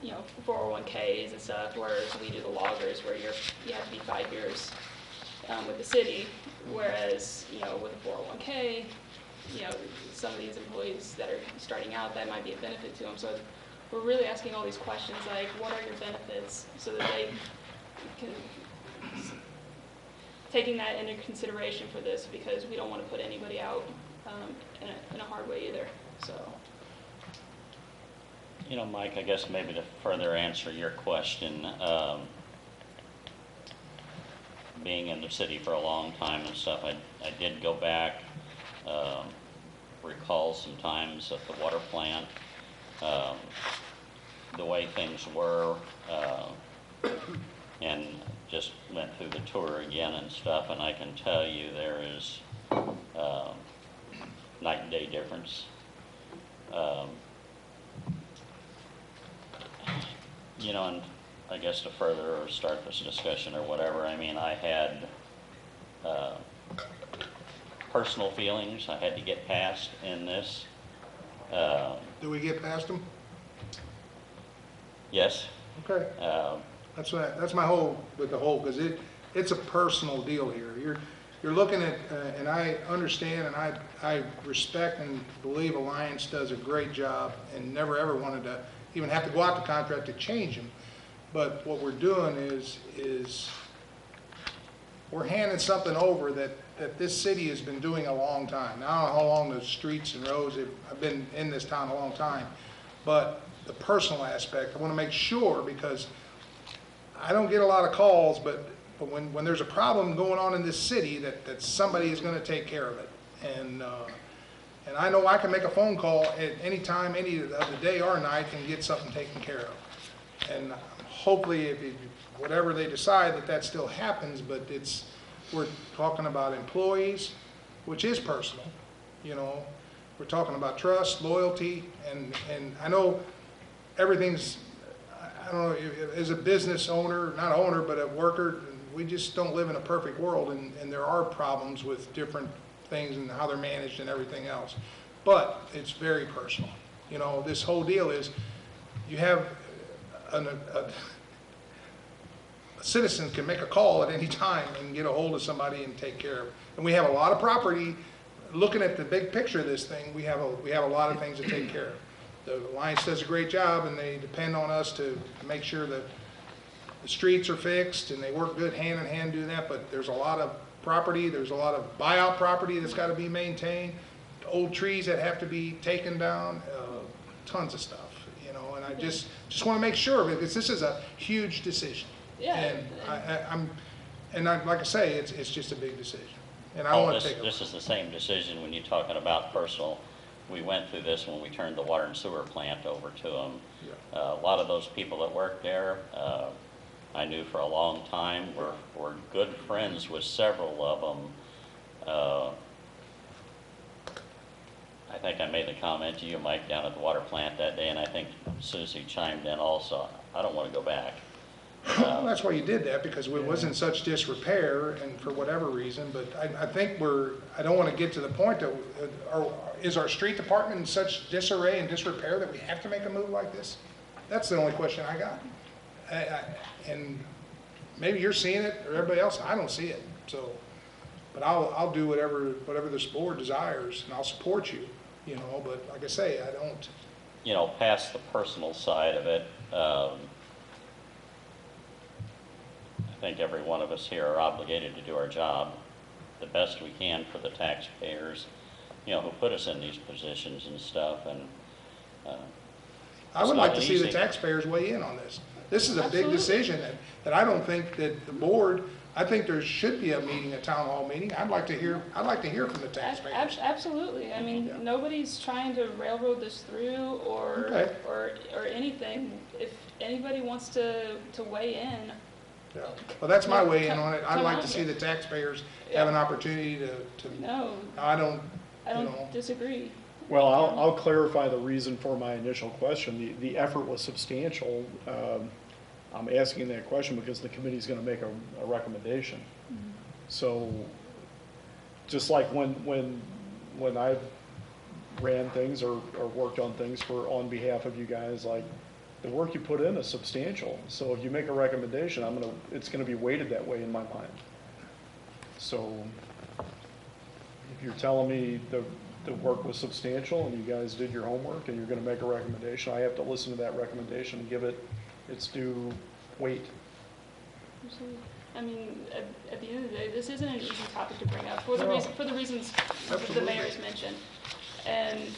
you know, 401ks and stuff, whereas we do the loggers where you have to be 5 years with the city, whereas, you know, with a 401k, you know, some of these employees that are starting out, that might be a benefit to them. So we're really asking all these questions like, what are your benefits, so that they can, taking that into consideration for this, because we don't want to put anybody out in a hard way either, so. You know, Mike, I guess maybe to further answer your question, being in the city for a long time and stuff, I did go back, recall some times at the water plant, the way things were, and just went through the tour again and stuff, and I can tell you there is night and day difference. You know, and I guess to further or start this discussion or whatever, I mean, I had personal feelings I had to get past in this. Do we get past them? Yes. Okay. That's my whole, with the whole, because it's a personal deal here. You're looking at, and I understand and I respect and believe Alliance does a great job and never ever wanted to even have to go out to contract to change them. But what we're doing is we're handing something over that this city has been doing a long time. Now, I don't know how long the streets and roads, I've been in this town a long time, but the personal aspect, I want to make sure, because I don't get a lot of calls, but when there's a problem going on in this city, that somebody is going to take care of it. And I know I can make a phone call at any time, any of the day or night, and get something taken care of. And hopefully, if whatever they decide, that still happens, but we're talking about employees, which is personal, you know. We're talking about trust, loyalty, and I know everything's, I don't know, as a business owner, not owner, but a worker, we just don't live in a perfect world, and there are problems with different things and how they're managed and everything else. But it's very personal. You know, this whole deal is, you have a citizen can make a call at any time and get a hold of somebody and take care of it. And we have a lot of property. Looking at the big picture of this thing, we have a lot of things to take care of. The Alliance does a great job, and they depend on us to make sure that the streets are fixed, and they work good hand in hand doing that. But there's a lot of property, there's a lot of buyout property that's got to be maintained, old trees that have to be taken down, tons of stuff, you know. And I just want to make sure, because this is a huge decision. Yeah. And like I say, it's just a big decision. And I want to take This is the same decision when you're talking about personal. We went through this when we turned the water and sewer plant over to them. Yeah. A lot of those people that work there, I knew for a long time, were good friends with several of them. I think I made the comment to you, Mike, down at the water plant that day, and I think Susie chimed in also. I don't want to go back. Well, that's why you did that, because it was in such disrepair, and for whatever reason. But I think I don't want to get to the point that, is our street department in such disarray and disrepair that we have to make a move like this? That's the only question I got. And maybe you're seeing it, or everybody else, I don't see it. So, but I'll do whatever this board desires, and I'll support you, you know. But like I say, I don't. You know, past the personal side of it, I think every one of us here are obligated to do our job the best we can for the taxpayers, you know, who put us in these positions and stuff. And I would like to see the taxpayers weigh in on this. This is a big decision that I don't think that the board. I think there should be a meeting, a town hall meeting. I'd like to hear from the taxpayers. Absolutely. I mean, nobody's trying to railroad this through or anything. If anybody wants to weigh in. Yeah. Well, that's my way in on it. I'd like to see the taxpayers have an opportunity to. No. I don't disagree. Well, I'll clarify the reason for my initial question. The effort was substantial. I'm asking that question because the committee's going to make a recommendation. Mm-hmm. So, just like when I ran things or worked on things on behalf of you guys, like, the work you put in is substantial. So if you make a recommendation, it's gonna be weighted that way in my mind. So if you're telling me the work was substantial and you guys did your homework and you're gonna make a recommendation, I have to listen to that recommendation and give it its due weight. Absolutely. I mean, at the end of the day, this isn't an easy topic to bring up for the reasons the mayor has mentioned. And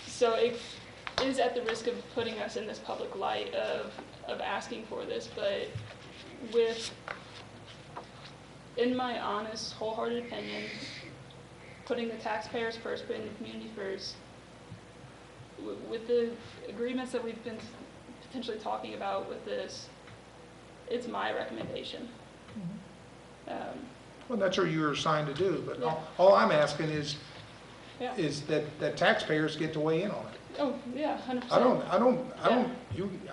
so it is at the risk of putting us in this public light of asking for this, but in my honest, wholehearted opinion, putting the taxpayers first, putting the community first, with the agreements that we've been potentially talking about with this, it's my recommendation. Mm-hmm. Well, that's what you're assigned to do, but all I'm asking is that taxpayers get to weigh in on it. Oh, yeah, 100%.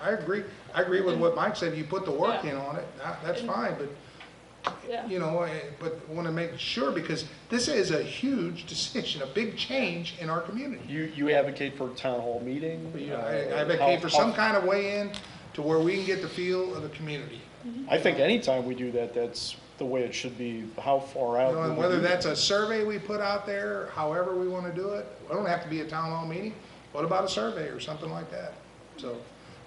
I agree with what Mike said, you put the work in on it, that's fine, but, Yeah. you know, but want to make sure, because this is a huge decision, a big change in our community. You advocate for a town hall meeting? I advocate for some kind of way-in to where we can get the feel of the community. I think anytime we do that, that's the way it should be. How far out? You know, and would we whether do that's that? a survey we put out there, however we want to do it, it don't have to be a town hall meeting. What about a survey or something like that? So,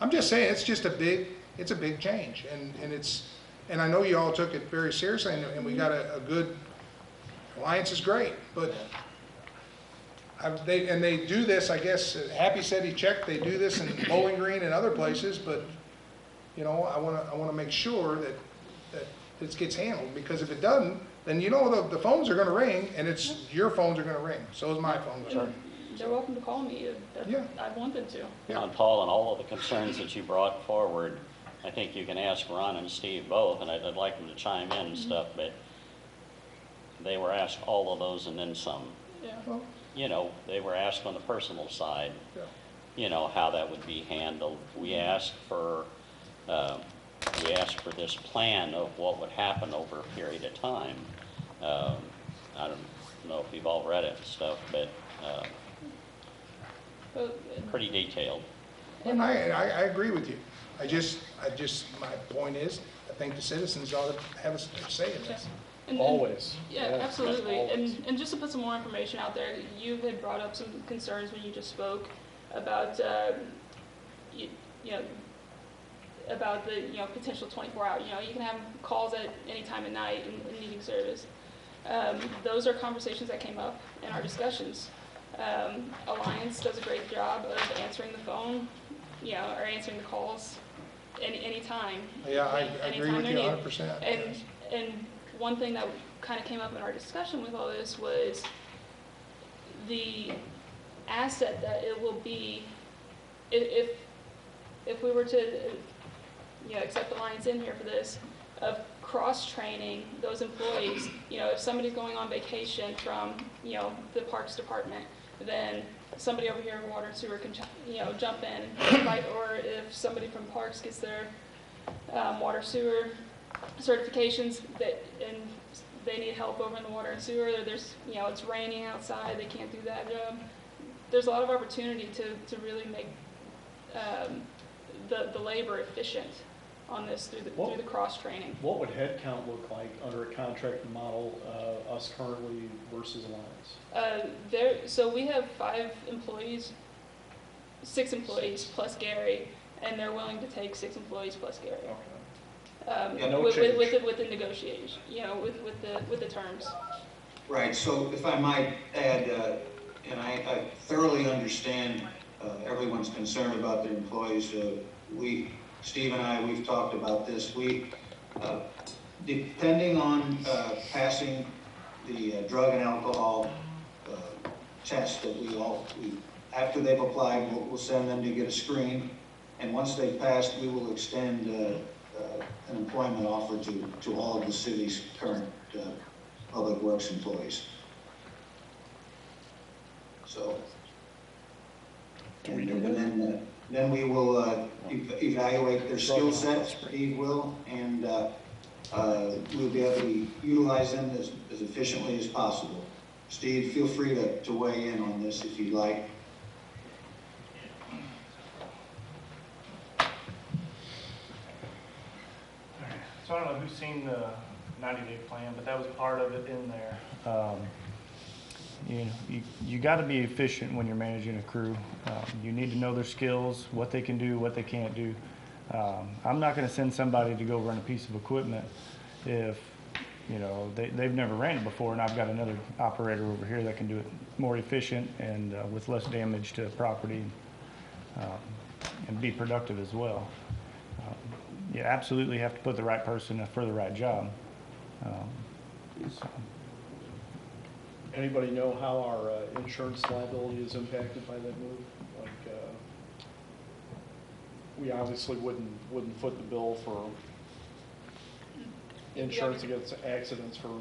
I'm just saying, it's just it's a big change, and I know you all took it very seriously, and we got a good, Alliance is great, but they do this, I guess, Happy said he checked, they do this in Bowling Green and other places, but, you know, I want to make sure that this gets handled, because if it doesn't, then you know the phones are going to ring, and your phones are going to ring, so is my phone. They're welcome to call me if I want them to. On Paul, and all of the concerns that you brought forward, I think you can ask Ron and Steve both, and I'd like them to chime in and stuff, but they were asked all of those and then some. Yeah. You know, they were asked on the personal side, Yeah. you know, how that would be handled. We asked for this plan of what would happen over a period of time. I don't know if you've all read it and stuff, but pretty detailed. And I agree with you. I just, my point is, I think the citizens ought to have a say in this. Always. Yeah, absolutely. Always. And just to put some more information out there, you had brought up some concerns when you just spoke about, about the, potential 24-hour, you can have calls at any time of night in needing service. Those are conversations that came up in our discussions. Alliance does a great job of answering the phone, or answering the calls anytime. Yeah, I agree with you 100%. And one thing that kind of came up in our discussion with all this was the asset that it will be if we were to accept Alliance in here for this, of cross-training those employees. If somebody's going on vacation from the Parks Department, then somebody over here in Water and Sewer can jump in, right? Or if somebody from Parks gets their water sewer certifications and they need help over in the water and sewer, there's it's raining outside, they can't do that job. There's a lot of opportunity to really make the labor efficient on this through the cross training. What would headcount look like under a contracted model, us currently versus Alliance? So we have 6 employees plus Gary, and they're willing to take 6 employees plus Gary. Okay. No with change. the negotiation, with the terms. Right, so if I might add, and I thoroughly understand everyone's concern about their employees. Steve and I, we've talked about this. Depending on passing the drug and alcohol test that after they've applied, we'll send them to get a screen. And once they've passed, we will extend an employment offer to all of the city's current public works employees. So, and then we will evaluate their skill sets, Steve will, and we'll be able to utilize them as efficiently as possible. Steve, feel free to weigh in on this if you'd like. So I don't know who's seen the 90-day plan, but that was part of it in there. You got to be efficient when you're managing a crew. You need to know their skills, what they can do, what they can't do. I'm not going to send somebody to go run a piece of equipment if they've never ran it before, and I've got another operator over here that can do it more efficient and with less damage to property and be productive as well. You absolutely have to put the right person for the right job. Anybody know how our insurance liability is impacted by that move? Like, we obviously wouldn't foot the bill for insurance against accidents for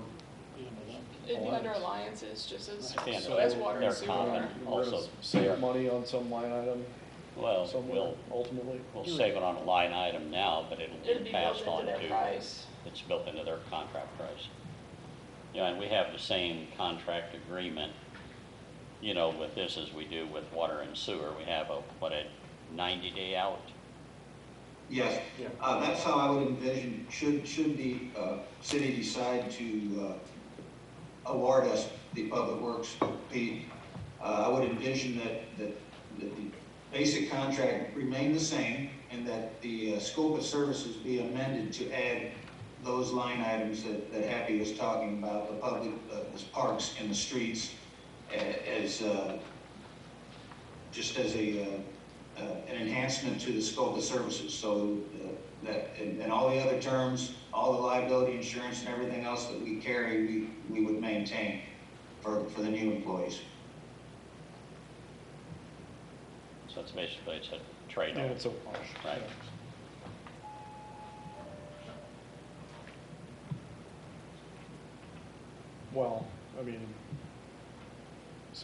It'd be under alliances, just as, Yeah, as water and they're sewer common. are. We're gonna Also, save money on some line item Well, somewhere, ultimately. we'll save it on a line item now, but it'll It'd be be passed built on into to. their price. It's built into their contract price. Yeah, and we have the same contract agreement, you know, with this as we do with water and sewer. We have a 90-day out? Yes, that's how I would envision, should the city decide to award us the public works, Pete, I would envision that the basic contract remain the same and that the scope of services be amended to add those line items that Happy was talking about, the public, the parks and the streets, as just as an enhancement to the scope of services. So that, and all the other terms, all the liability insurance and everything else that we carry, we would maintain for the new employees. So it's basically, it's a trade-off. And it's a wash. Right. Well, I mean,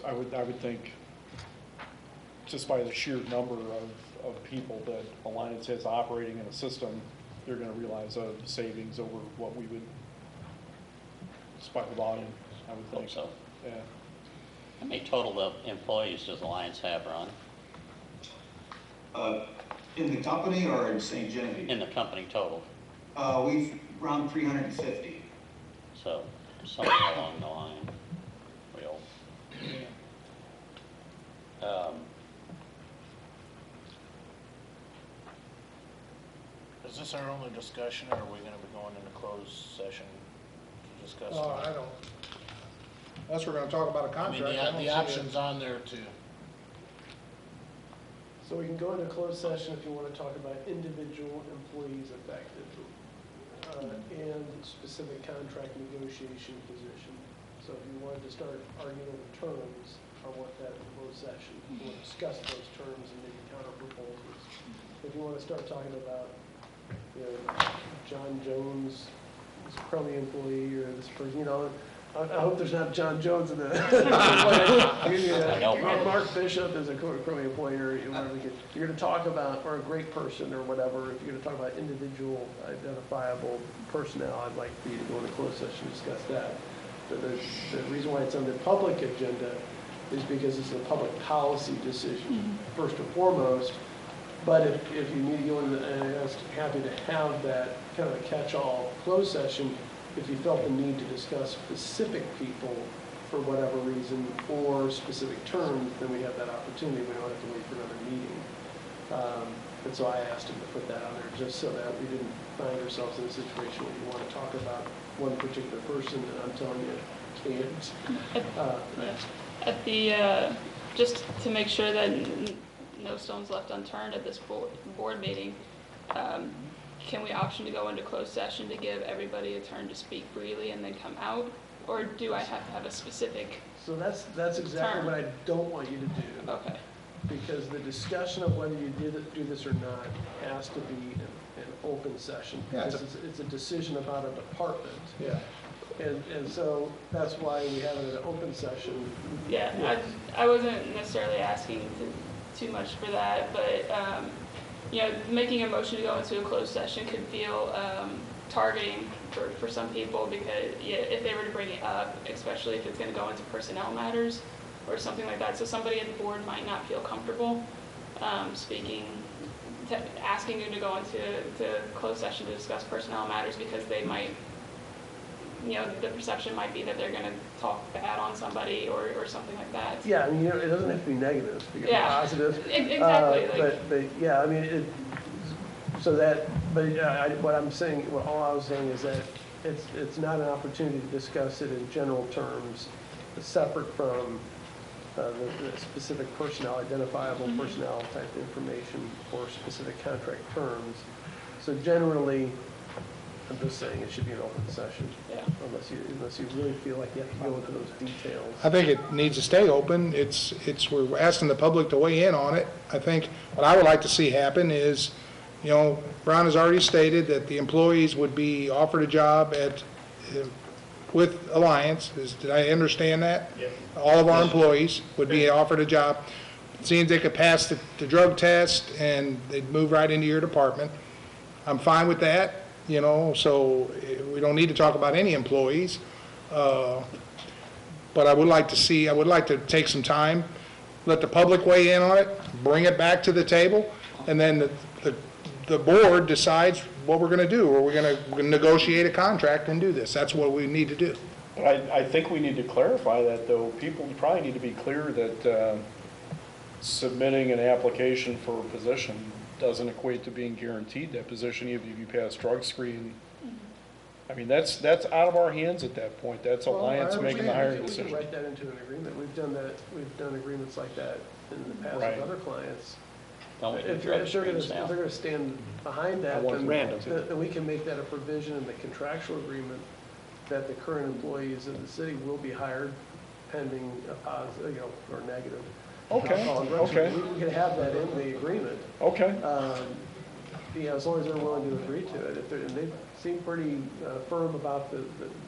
I would think, just by the sheer number of people that Alliance has operating in a system, they're gonna realize a savings over what we would, just by the volume, I would think. Hope so. Yeah. How many total of employees does Alliance have, Ron? In the company or in St. Genevieve? In the company total? We've around 350. So somewhere along the line, we'll. Is this our only discussion, or are we gonna be going into closed session to discuss? I don't, unless we're gonna talk about a I mean, contract. I don't see the it. option's on there too. So we can go into closed session if you want to talk about individual employees affected and specific contract negotiation position. So if you wanted to start arguing the terms, I want that in closed session. If you want to discuss those terms and maybe counter proposals. If you want to start talking about, you know, John Jones, this Crummy employee, or this person, you know, I hope there's not John Jones in the, Mark Bishop is a Crummy employee, or whatever. You're going to talk about, or a great person, or whatever. If you're going to talk about individual identifiable personnel, I'd like for you to go into closed session and discuss that. The reason why it's on the public agenda is because it's a public policy decision, first and foremost. But if you need to go in, and I was happy to have that kind of a catch-all closed session, if you felt the need to discuss specific people for whatever reason or specific terms, then we have that opportunity. We don't have to wait for another meeting. And so I asked him to put that on there just so that we didn't find ourselves in a situation where you want to talk about one particular person and I'm telling you can't. At the, just to make sure that no stone's left unturned at this board meeting, can we option to go into closed session to give everybody a turn to speak freely and then come out? Or do I have to have a specific? So that's exactly what I don't want you to do. Okay. Because the discussion of whether you do this or not has to be an open session. Yeah, Because it's a decision about a department. Yeah. And so that's why we have it in an open session. Yeah, I wasn't necessarily asking too much for that, but, you know, making a motion to go into a closed session could feel targeting for some people because if they were to bring it up, especially if it's going to go into personnel matters or something like that. So somebody at the board might not feel comfortable asking you to go into closed session to discuss personnel matters because they might, you know, the perception might be that they're going to talk bad on somebody or something like that. Yeah, I mean, you know, it doesn't have to be negative, it can be positive. Exactly. But yeah, I mean, what I'm saying, all I was saying is that it's not an opportunity to discuss it in general terms, separate from the specific personnel, identifiable personnel type information or specific contract terms. So generally, I'm just saying it should be an open session. Yeah. Unless you really feel like you have to go into those details. I think it needs to stay open. We're asking the public to weigh in on it. I think what I would like to see happen is, you know, Ron has already stated that the employees would be offered a job at with Alliance, did I understand that? Yep. All of our employees would be offered a job. Seeing they could pass the drug test and they'd move right into your department. I'm fine with that, you know, so we don't need to talk about any employees. But I would like to take some time, let the public weigh in on it, bring it back to the table, and then the board decides what we're going to do. Are we going to negotiate a contract and do this? That's what we need to do. I think we need to clarify that, though. People probably need to be clear that submitting an application for a position doesn't equate to being guaranteed that position, even if you pass drug screen. I mean, that's out of our hands at that point. That's Alliance making the hiring We decision. can write that into an agreement. We've done agreements like that in the past Right. with other clients. Don't we do If drug they're screens now? gonna stand behind I that, want random. then we can make that a provision in the contractual agreement that the current employees of the city will be hired pending a positive, or negative. Okay, okay. We can have that in the agreement. Okay. As long as they're willing to agree to it. And they seem pretty firm about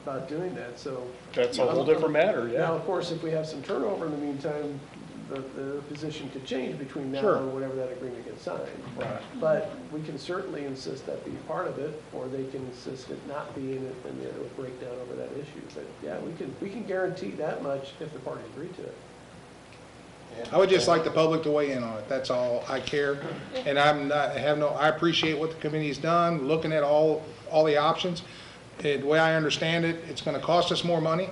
about doing that, so. That's a whole different matter, yeah. Now, of course, if we have some turnover in the meantime, the position could change between now Sure. and whenever that agreement gets signed. Right. But we can certainly insist that be part of it, or they can insist it not be in it, and it'll break down over that issue. But yeah, we can guarantee that much if the parties agree to it. I would just like the public to weigh in on it, that's all I care. And I appreciate what the committee's done, looking at all the options. The way I understand it, it's gonna cost us more money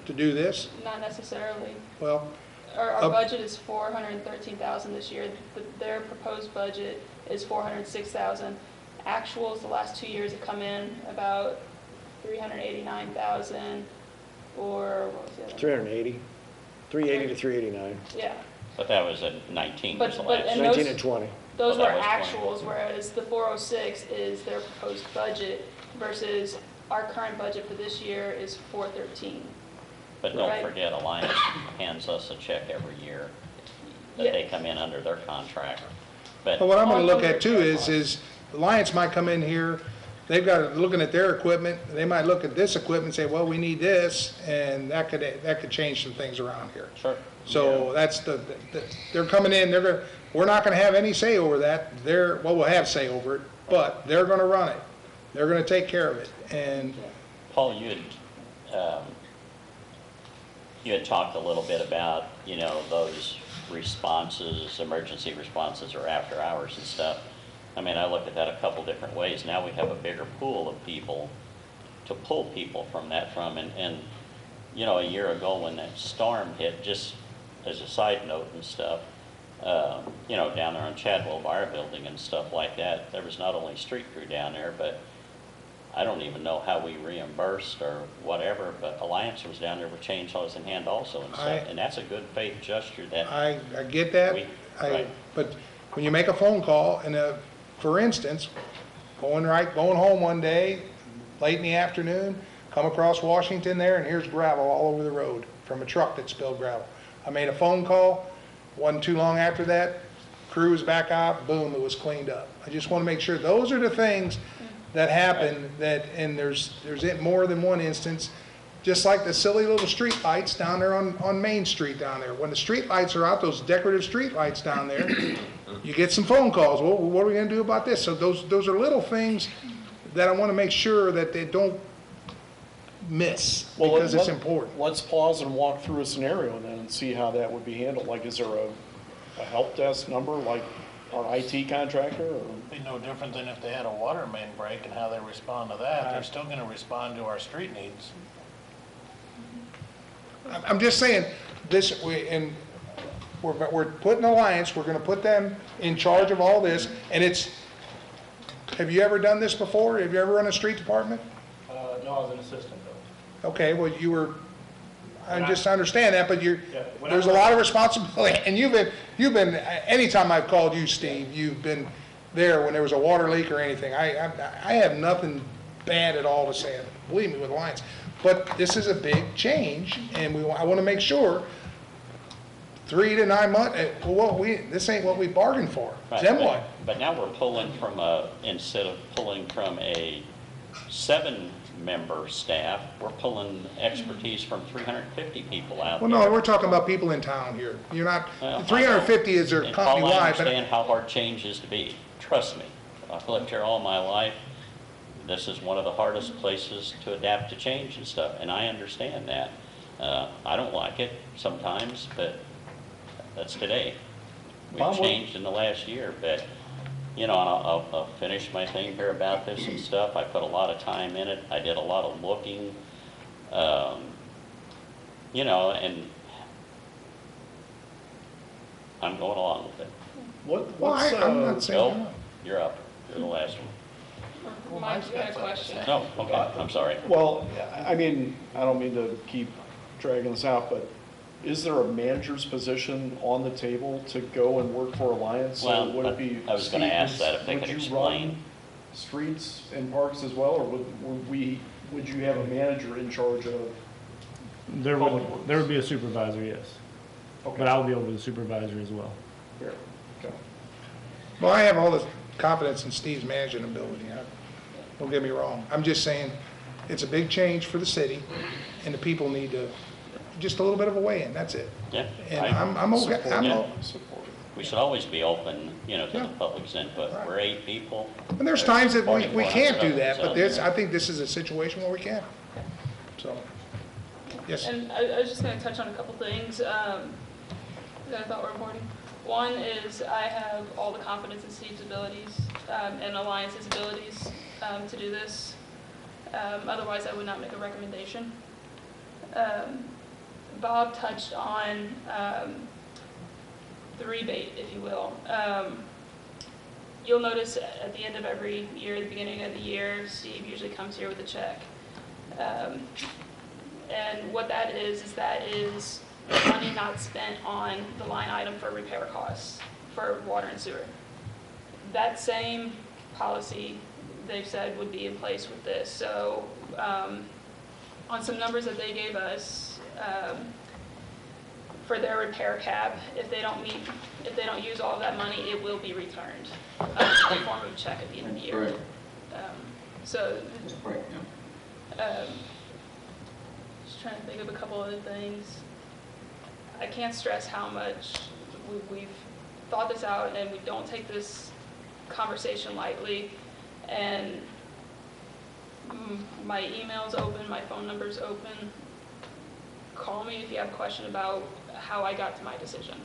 to do this. Not necessarily. Well, Our budget is $413,000 this year. Their proposed budget is $406,000. Actuals the last 2 years have come in about $389,000, or what was the other one? 380, 380 to 389, Yeah. But that was at 19 was the But- last. and 19 and 20. Those Oh, were that was 20. actuals, whereas the 406 is their proposed budget versus our current budget for this year is 413. But don't Right. forget, Alliance hands us a check every year that Yeah. they come in under their contract. But what I'm gonna look at too is Alliance might come in here, they've got, looking at their equipment, they might look at this equipment and say, well, we need this, and that could change some things around here. Sure. So that's they're coming in, we're not gonna have any say over that. We'll have say over it, but they're gonna run it. They're gonna take care of it, and Paul, you had talked a little bit about, those responses, emergency responses or after hours and stuff. I mean, I look at that a couple different ways. Now we have a bigger pool of people to pull people from that from. And a year ago when that storm hit, just as a side note and stuff, down there on Chadwell Bar Building and stuff like that, there was not only street crew down there, but I don't even know how we reimbursed or whatever, but Alliance was down there with chainsaws in hand also and stuff. And that's a good faith gesture that. I get that. Right. But when you make a phone call, and for instance, going home one day, late in the afternoon, come across Washington there, and here's gravel all over the road from a truck that spilled gravel. I made a phone call, wasn't too long after that, crew was back out, boom, it was cleaned up. I just want to make sure those are the things that happen, and there's more than one instance, just like the silly little street lights down there on Main Street down there. When the street lights are out, those decorative street lights down there, you get some phone calls. Well, what are we going to do about this? So those are little things that I want to make sure that they don't miss, because it's important. Let's pause and walk through a scenario then and see how that would be handled. Like, is there a help desk number, like our IT contractor? Or? Be no different than if they had a water main break and how they respond to that. They're still gonna respond to our street needs. I'm just saying, we're putting Alliance, we're going to put them in charge of all this, and have you ever done this before? Have you ever run a street department? No, I was an assistant though. Okay, well, I just understand that, but there's a I- lot of responsibility, and you've been, anytime I've called you, Steve, you've been there when there was a water leak or anything. I have nothing bad at all to say, believe me, with Alliance. But this is a big change, and I want to make sure 3 to 9 months, this ain't what we bargained for. Right, Then but- what? But now we're pulling from instead of pulling from a $7 member staff. We're pulling expertise from 350 people out Well, there. no, we're talking about people in town here. You're not, Well, 350 is their and Paul, I company-wide, understand but how hard change is to be. Trust me. I've lived here all my life. This is one of the hardest places to adapt to change and stuff, and I understand that. I don't like it sometimes, but that's today. We've Bob, what- changed in the last year, but, you know, and I'll finish my thing here about this and stuff. I put a lot of time in it. I did a lot of looking, you know, and I'm going along with it. I'm not saying Bill, no. you're up. You're the last one. Mike, you got a question? No, okay, I'm sorry. Well, I mean, I don't mean to keep dragging this out, but is there a manager's position on the table to go and work for Alliance? Or Well, would it be I was gonna ask that if they would could you run explain. streets and parks as well, or would you have a manager in charge of? There would be a supervisor, yes. Okay. But I'll be over the supervisor as well. Here, okay. Well, I have all the confidence in Steve's managing ability. Don't get me wrong. I'm just saying, it's a big change for the city, and the people need to, just a little bit of a weigh-in, that's it. Yeah. And I'm okay, Yeah. We should always be open, you know, to the Yeah. public's input. We're 8 people. and there's times that we 4,400 can't do that, others but there's, out I think this is a situation where we can. So, yes. And I was just gonna touch on a couple things, that I thought were important. One is I have all the confidence in Steve's abilities, and Alliance's abilities, to do this. Otherwise, I would not make a recommendation. Bob touched on, the rebate, if you will. You'll notice at the end of every year, the beginning of the year, Steve usually comes here with a check. And what that is money not spent on the line item for repair costs for water and sewer. That same policy, they've said, would be in place with this. So on some numbers that they gave us, for their repair cap, if they don't use all of that money, it will be returned in the form of a check at the end of the year. Right. So, Right, just trying to think of a couple other things. I can't stress how much we've thought this out, and we don't take this conversation lightly. And my email's open, my phone number's open. Call me if you have a question about how I got to my decision.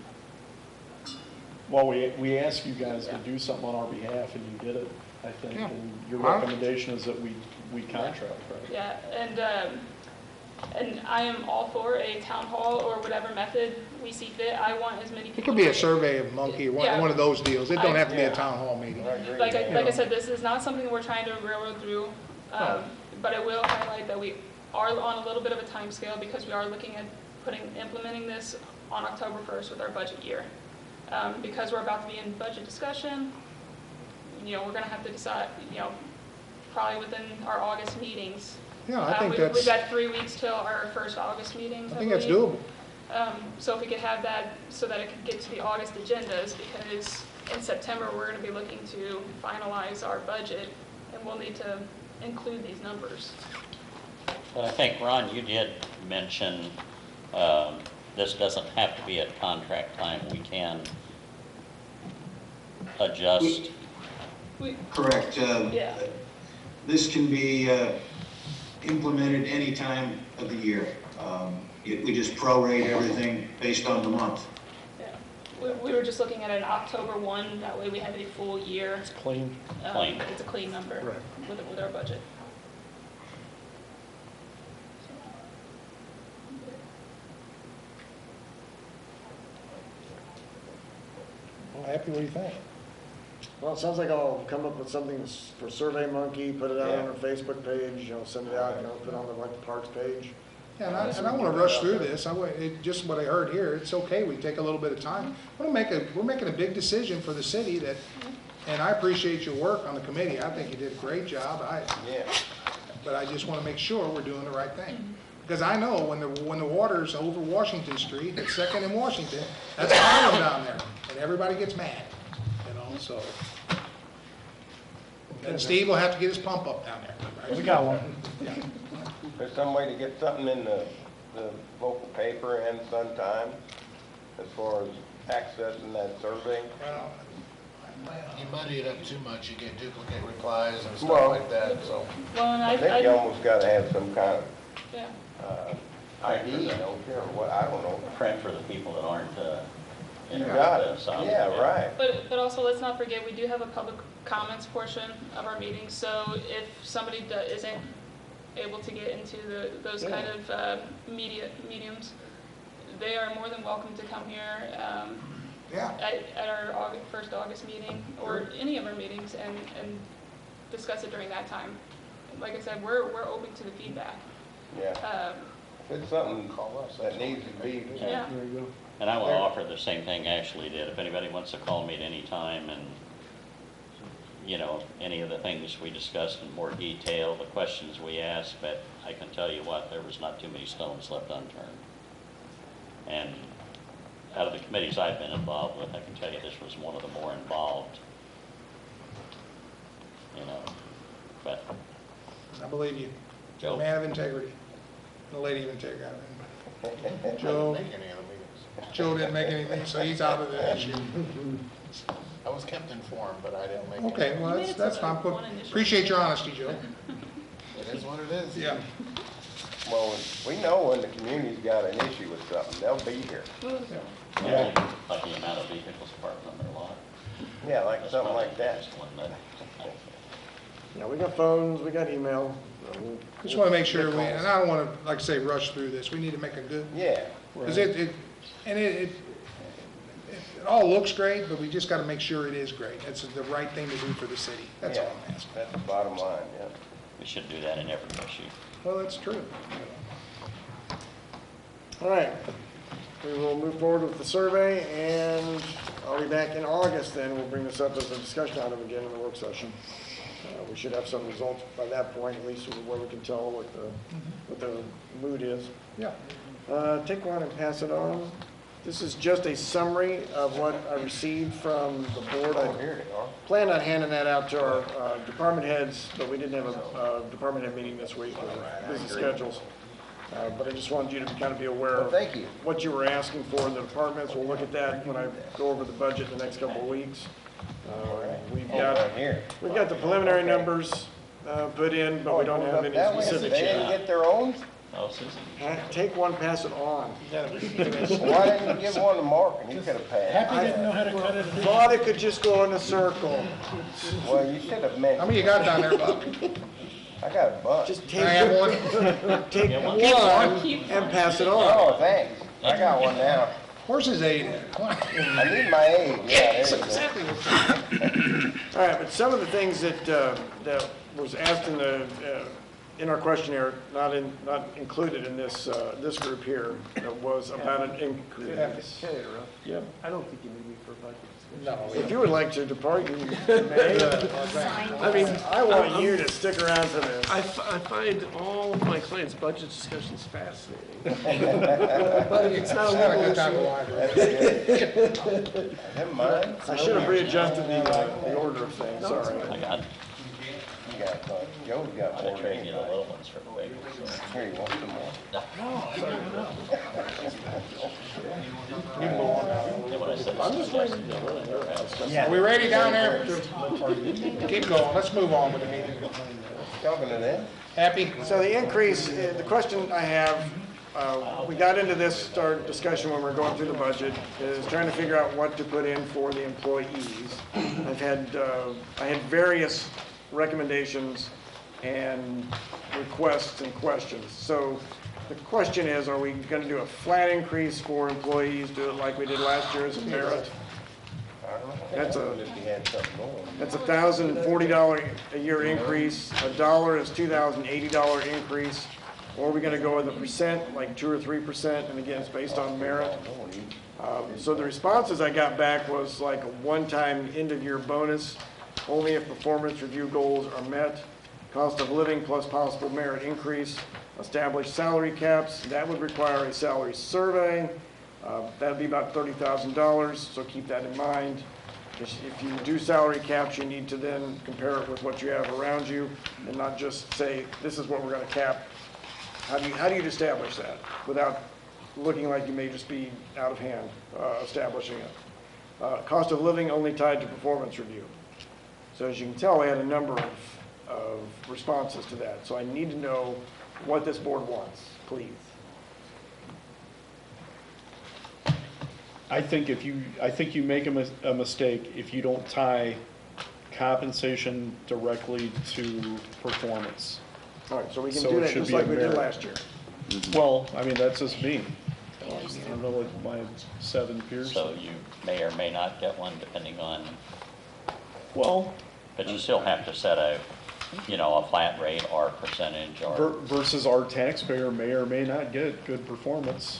Well, we asked you guys to do something on our behalf, and you did it, I think. Yeah. And your recommendation is that we contract, right? Yeah, and I am all for a town hall or whatever method we see fit. I want as many people. It could be a survey of Monkey, or Yeah. one of those deals. It don't have to be a town hall meeting. Like I said, this is not something we're trying to railroad through, but I will highlight that we are on a little bit of a time scale because we are looking at implementing this on October 1st with our budget year. Because we're about to be in budget discussion, we're gonna have to decide, probably within our August meetings. Yeah, I think We've got 3 weeks till our first August meeting. I think that's believe. doable. So if we could have that so that it could get to the August agendas, because in September, we're gonna be looking to finalize our budget, and we'll need to include these numbers. But I think, Ron, you did mention this doesn't have to be at contract time. We can adjust. Correct. Yeah. This can be implemented any time of the year. We just prorate everything based on the month. Yeah. We were just looking at an October 1, that way we have a full year. It's clean. Clean. It's a clean number Right. with our budget. Well, Happy, what do you think? Well, it sounds like I'll come up with something for SurveyMonkey, put it out on Yeah. our Facebook page, send it out, put it on the Parks page. Yeah, and I want to rush through this. Just what I heard here, it's okay, we take a little bit of time. We're making a big decision for the city and I appreciate your work on the committee. I think you did a great job. But I just want to make sure we're doing the right thing. Because I know when the water's over Washington Street, it's Second and Washington, that's an island down there, and everybody gets mad, so. And Steve will have to get his pump up down there. We got one. There's some way to get something in the local paper and Sun-Times as far as accessing that survey. Well, You muddy it up too much, you get duplicate replies and stuff Well- like that, so. Well, and I think you almost gotta have some kind of yeah. ID, don't you, or what, I don't know. Print for the people that aren't, You got it, so, yeah, right. But also, let's not forget, we do have a public comments portion of our meeting, so if somebody isn't able to get into those kind of mediums, they are more than welcome to come here yeah. at our first August meeting, or any of our meetings, and discuss it during that time. Like I said, we're open to the feedback. Yeah. If it's something that needs to be. Yeah. And I will offer the same thing Ashley did. If anybody wants to call me at any time and, any of the things we discussed in more detail, the questions we asked, but I can tell you what, there was not too many stones left unturned. And out of the committees I've been involved with, I can tell you this was one of the more involved, but. I believe you. Joe. A man of integrity. And a lady of integrity. Joe. Make any of the meetings. Joe didn't make anything, so he's out of the issue. I was kept informed, but I didn't make any. Okay, well, that's fine. Appreciate your honesty, Joe. It is what it is. Yeah. Well, we know when the community's got an issue with something, they'll be here. Yeah. Like the amount of vehicles parked on their lot. Yeah, like something like that. Yeah, we got phones, we got email. Just want to make sure, and I don't want to, like I say, rush through this. We need to make a good, Yeah. because it all looks great, but we just got to make sure it is great. It's the right thing to do for the city. That's all I'm asking. That's the bottom line, yeah. We should do that in every issue. Well, that's true. All right, we will move forward with the survey, and I'll be back in August then. We'll bring this up as a discussion item again in the work session. We should have some results by that point, at least where we can tell what the mood is. Yeah. Take one and pass it on. This is just a summary of what I received from the board. I planned on handing that out to our department heads, but we didn't have a department head meeting this week with busy schedules. But I just wanted you to kind of be aware of what you were asking for in the departments. We'll look at that when I go over the budget in the next couple of weeks. We've got the preliminary numbers put in, but we don't have any specifics They didn't yet. get their own? Take one, pass it on. Why didn't you give one to Mark and he could have passed? I didn't know how to cut it. Thought it could just go in a circle. Well, you should have mentioned. How many you got down there, Bob? I got a bunch. Just Can I have one? take one and pass it on. Oh, thanks. I got one now. Where's his aid at? Come on. I need my aid. Yeah, there you go. Exactly what. All right, but some of the things that was asked in our questionnaire, not included in this group here, was about an increase. Yep. I don't think you need me for budget. No. If you would like to depart, you may. I mean, I want you to stick around for this. I find all of my clients' budget discussions fascinating. But it's not a good time to lie. Never mind. I should have readjusted the order of things, sorry. I got, You got, Joe's got I more trade than you you. the little ones for the big ones. Here, you want some more? I'm just waiting. Are we ready down there? Keep going. Let's move on with the meeting. Talking to them? Happy? So the increase, the question I have, we got into this, our discussion when we were going through the budget, is trying to figure out what to put in for the employees. I had various recommendations and requests and questions. So the question is, are we going to do a flat increase for employees, do it like we did last year as a merit? That's $1,040 a year increase. $1 is $2,080 increase. Or are we going to go with a percent, like 2 or 3%? And again, it's based on merit. So the responses I got back was like a one-time end-of-year bonus, only if performance review goals are met. Cost of living plus possible merit increase. Established salary caps. That would require a salary survey. That'd be about $30,000, so keep that in mind. If you do salary caps, you need to then compare it with what you have around you and not just say, this is what we're gonna cap. How do you establish that without looking like you may just be out of hand establishing it? Cost of living only tied to performance review. So as you can tell, I had a number of responses to that. So I need to know what this board wants, please. I think you make a mistake if you don't tie compensation directly to performance. All right, so we can So do it that should just be a like we did merit. last year. Well, I mean, that's just me. I don't know what my 7 peers. So you may or may not get one depending on, Well, but you still have to set a, a flat rate or percentage or. versus our taxpayer may or may not get good performance,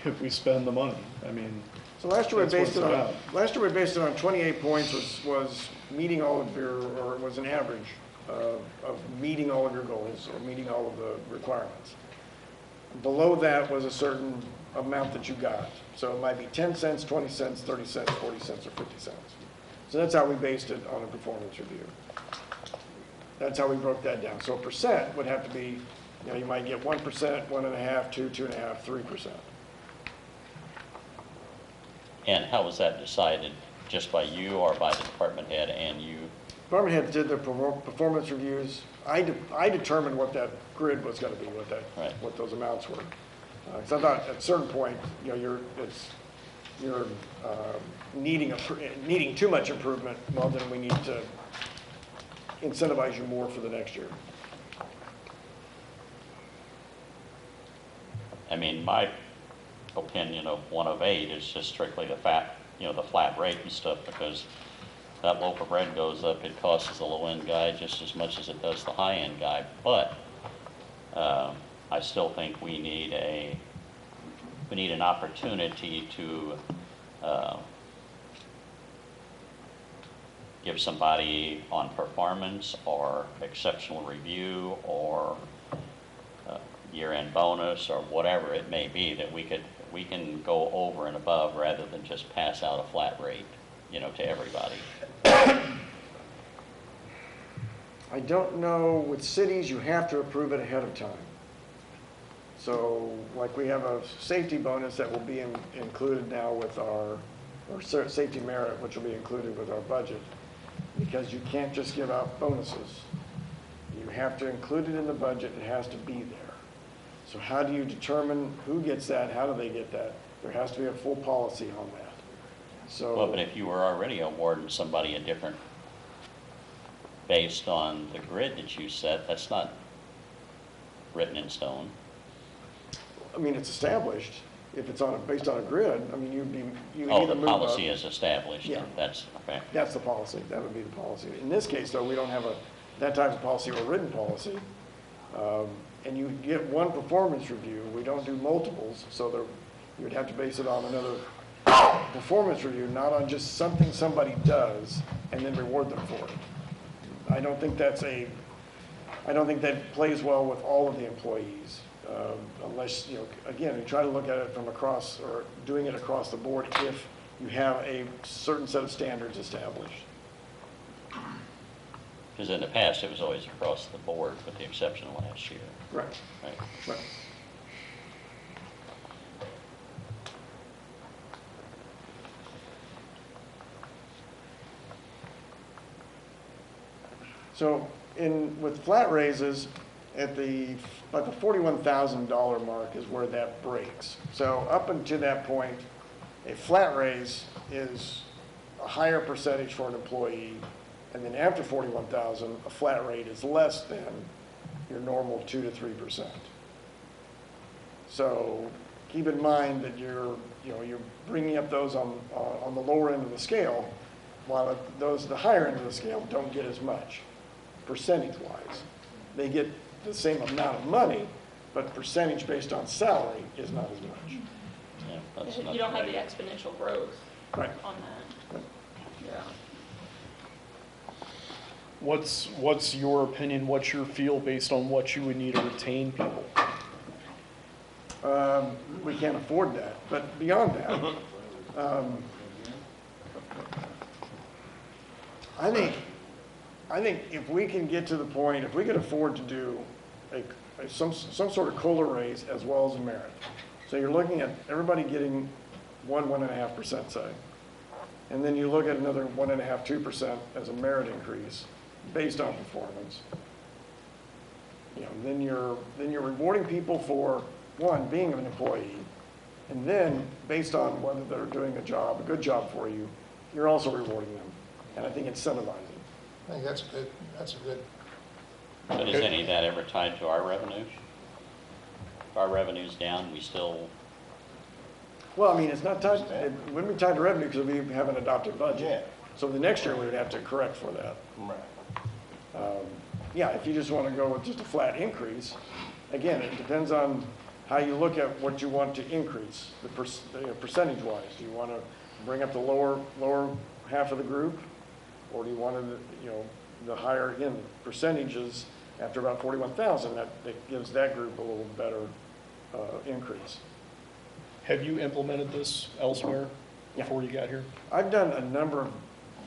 if we spend the money. I mean, So last year we that's what based it's it based it on 28 points was meeting all of your, or it was an average of meeting all of your goals or meeting all of the requirements. Below that was a certain amount that you got. So it might be 10 cents, 20 cents, 30 cents, 40 cents, or 50 cents. So that's how we based it on a performance review. That's how we broke that down. So a percent would have to be, you might get 1%, 1.5%, 2%, 2.5%, 3%. And how was that decided? Just by you or by the department head and you? Department heads did their performance reviews. I determined what that grid was going to be, what those amounts were. Because I thought at a certain point, you're needing too much improvement. Well, then we need to incentivize you more for the next year. I mean, my opinion of 1 of 8 is just strictly the flat rate and stuff, because that loaf of bread goes up, it costs the low-end guy just as much as it does the high-end guy. But I still think we need an opportunity to give somebody on performance or exceptional review or year-end bonus or whatever it may be, that we can go over and above rather than just pass out a flat rate, to everybody. I don't know, with cities, you have to approve it ahead of time. So, like we have a safety bonus that will be included now with or safety merit, which will be included with our budget, because you can't just give out bonuses. You have to include it in the budget, it has to be there. So how do you determine who gets that, how do they get that? There has to be a full policy on that. So, Well, but if you were already awarding somebody a different, based on the grid that you set, that's not written in stone. I mean, it's established. If it's based on a grid, I mean, you Oh, either the move up. policy is established. Yeah. That's, okay. That's the policy. That would be the policy. In this case, though, we don't have that type of policy or written policy. And you get one performance review. We don't do multiples, so you'd have to base it on another performance review, not on just something somebody does and then reward them for it. I don't think that plays well with all of the employees, unless, again, we try to look at it from across, or doing it across the board if you have a certain set of standards established. Because in the past, it was always across the board, with the exception of last year. Right. Right. So with flat raises, about the $41,000 mark is where that breaks. So up until that point, a flat raise is a higher percentage for an employee, and then after 41,000, a flat rate is less than your normal 2 to 3%. So keep in mind that you're bringing up those on the lower end of the scale, while those at the higher end of the scale don't get as much, percentage-wise. They get the same amount of money, but percentage based on salary is not as much. Yeah, that's You don't have the exponential growth Right. on that. Right. Yeah. What's your opinion, what's your feel based on what you would need to retain people? We can't afford that, but beyond that, I think if we can get to the point, if we can afford to do some sort of COLA raise as well as a merit. So you're looking at everybody getting 1.5%, say. And then you look at another 1.5%, 2% as a merit increase based on performance. You know, then you're rewarding people for, one, being an employee, and then based on whether they're doing a good job for you, you're also rewarding them. And I think incentivizing. I think that's good. That's a good. But is any of that ever tied to our revenues? If our revenue's down, we still, Well, I mean, it's not tied, it wouldn't be tied to revenue because we have an adopted budget. Yeah. So the next year we would have to correct for that. Right. Yeah, if you just want to go with just a flat increase, again, it depends on how you look at what you want to increase, percentage-wise. Do you want to bring up the lower half of the group? Or do you want to, the higher, again, percentages after about 41,000, that gives that group a little better increase. Have you implemented this elsewhere before you got here? I've done a number of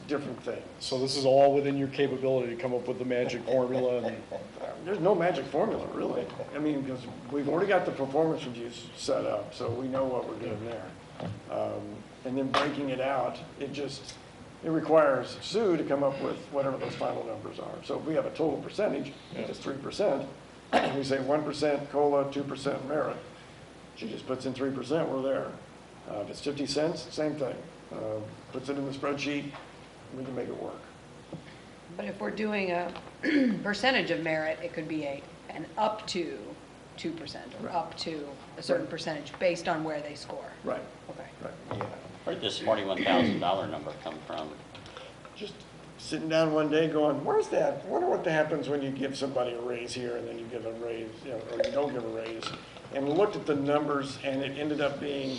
different things. So this is all within your capability to come up with the magic formula and... There's no magic formula, really. I mean, because we've already got the performance reviews set up, so we know what we're doing there. And then breaking it out, it requires Sue to come up with whatever those final numbers are. So if we have a total percentage, it's 3%, we say 1% COLA, 2% merit. She just puts in 3%, we're there. If it's 50 cents, same thing. Puts it in the spreadsheet, we can make it work. But if we're doing a percentage of merit, it could be an up to 2% or up to a certain percentage based on where they score. Right. Okay. Right. Yeah. where'd this $41,000 number come from? Just sitting down one day going, where's that? I wonder what happens when you give somebody a raise here and then you give a raise, or you don't give a raise. And we looked at the numbers and it ended up being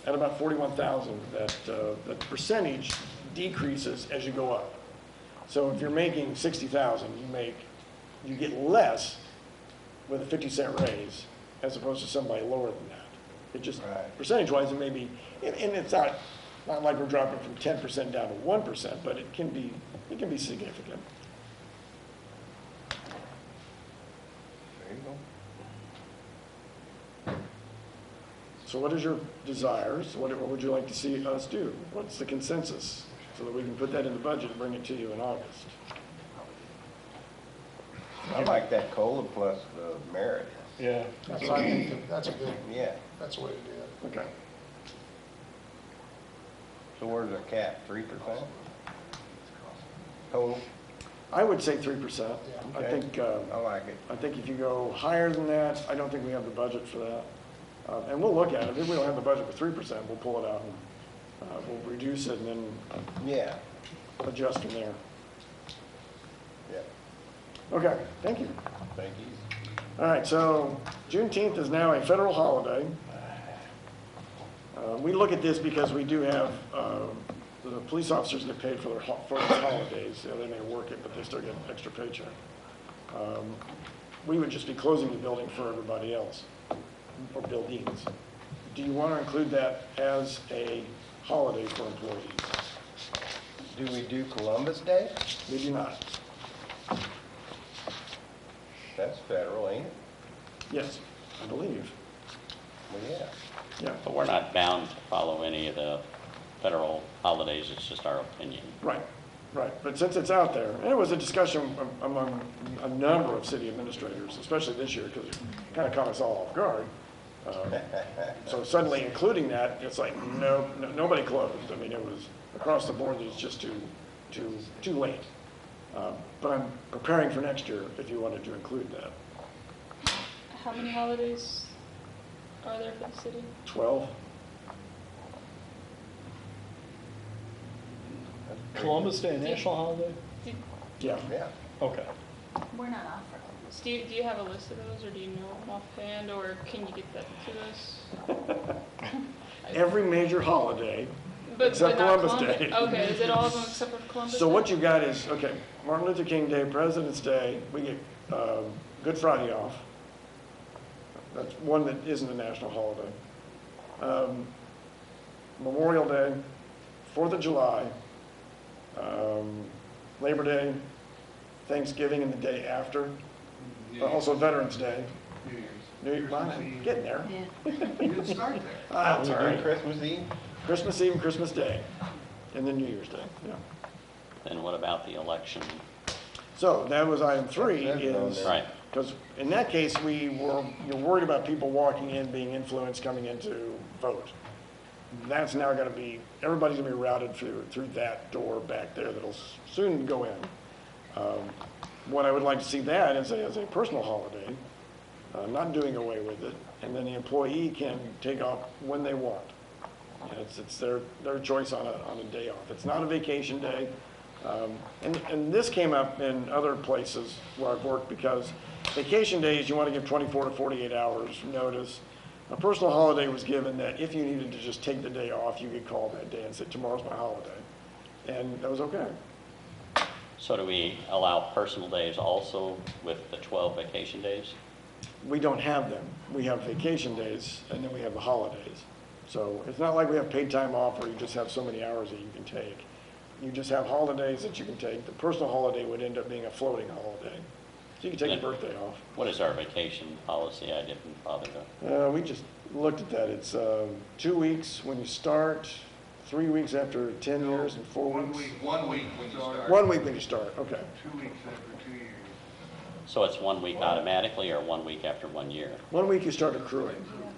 at about 41,000 that the percentage decreases as you go up. So if you're making 60,000, you get less with a 50-cent raise as opposed to somebody lower than that. It just, percentage-wise, it may be, and it's not like we're dropping from 10% down to 1%, but it can be significant. There you go. So what is your desires? What would you like to see us do? What's the consensus? So that we can put that in the budget and bring it to you in August. I like that COLA plus the merit. Yeah. I think that's a good, Yeah. that's the way to do it. Okay. So where's the cap, 3%? Total? I would say 3%. Yeah. I think. I like it. I think if you go higher than that, I don't think we have the budget for that. And we'll look at it. If we don't have the budget for 3%, we'll pull it out and we'll reduce it and then Yeah. adjust from there. Yeah. Okay, thank you. Thank you. All right, so Juneteenth is now a federal holiday. We look at this because we do have, the police officers get paid for those holidays. You know, they may work it, but they still get an extra paycheck. We would just be closing the building for everybody else, or buildings. Do you want to include that as a holiday for employees? Do we do Columbus Day? We do not. That's federal, ain't it? Yes, I believe. Well, yeah. Yeah. But we're not bound to follow any of the federal holidays, it's just our opinion. Right, right. But since it's out there, and it was a discussion among a number of city administrators, especially this year, because it kind of caught us all off guard. So suddenly including that, it's like, nobody closed. I mean, it was across the board, it's just too late. But I'm preparing for next year if you wanted to include that. How many holidays are there for the city? 12? Columbus Day, a national holiday? Yeah. Yeah. Okay. We're not off for Columbus. Do you have a list of those, or do you know them offhand, or can you get that to us? Every major holiday, But except not Columbus Day. Okay, is it all of them except for Columbus So Day? what you got is, okay, Martin Luther King Day, President's Day, we get Good Friday off. That's one that isn't a national holiday. Memorial Day, 4th of July, Labor Day, Thanksgiving, and the day after. Also Veterans Day. New Year's. Getting there. Yeah. You didn't start there. That's all right. Christmas Eve? Christmas Eve and Christmas Day, and then New Year's Day, yeah. Then what about the election? So that was item 3 is, Right. because in that case, you're worried about people walking in, being influenced, coming in to vote. That's now going to be, everybody's going to be routed through that door back there that'll soon go in. What I would like to see that is as a personal holiday, not doing away with it, and then the employee can take off when they want. And it's their choice on a day off. It's not a vacation day. And this came up in other places where I've worked because vacation days, you want to give 24 to 48 hours notice. A personal holiday was given that if you needed to just take the day off, you could call that day and say, tomorrow's my holiday. And that was okay. So do we allow personal days also with the 12 vacation days? We don't have them. We have vacation days and then we have the holidays. So it's not like we have paid time off where you just have so many hours that you can take. You just have holidays that you can take. The personal holiday would end up being a floating holiday. So you can take And a birthday off. What is our vacation policy? I didn't bother to. We just looked at that. It's 2 weeks when you start, 3 weeks after 10 years, and 4 weeks. 1 week when you start. 1 week when you start, okay. 2 weeks after 2 years. So it's 1 week automatically or 1 week after 1 year? 1 week you start accruing.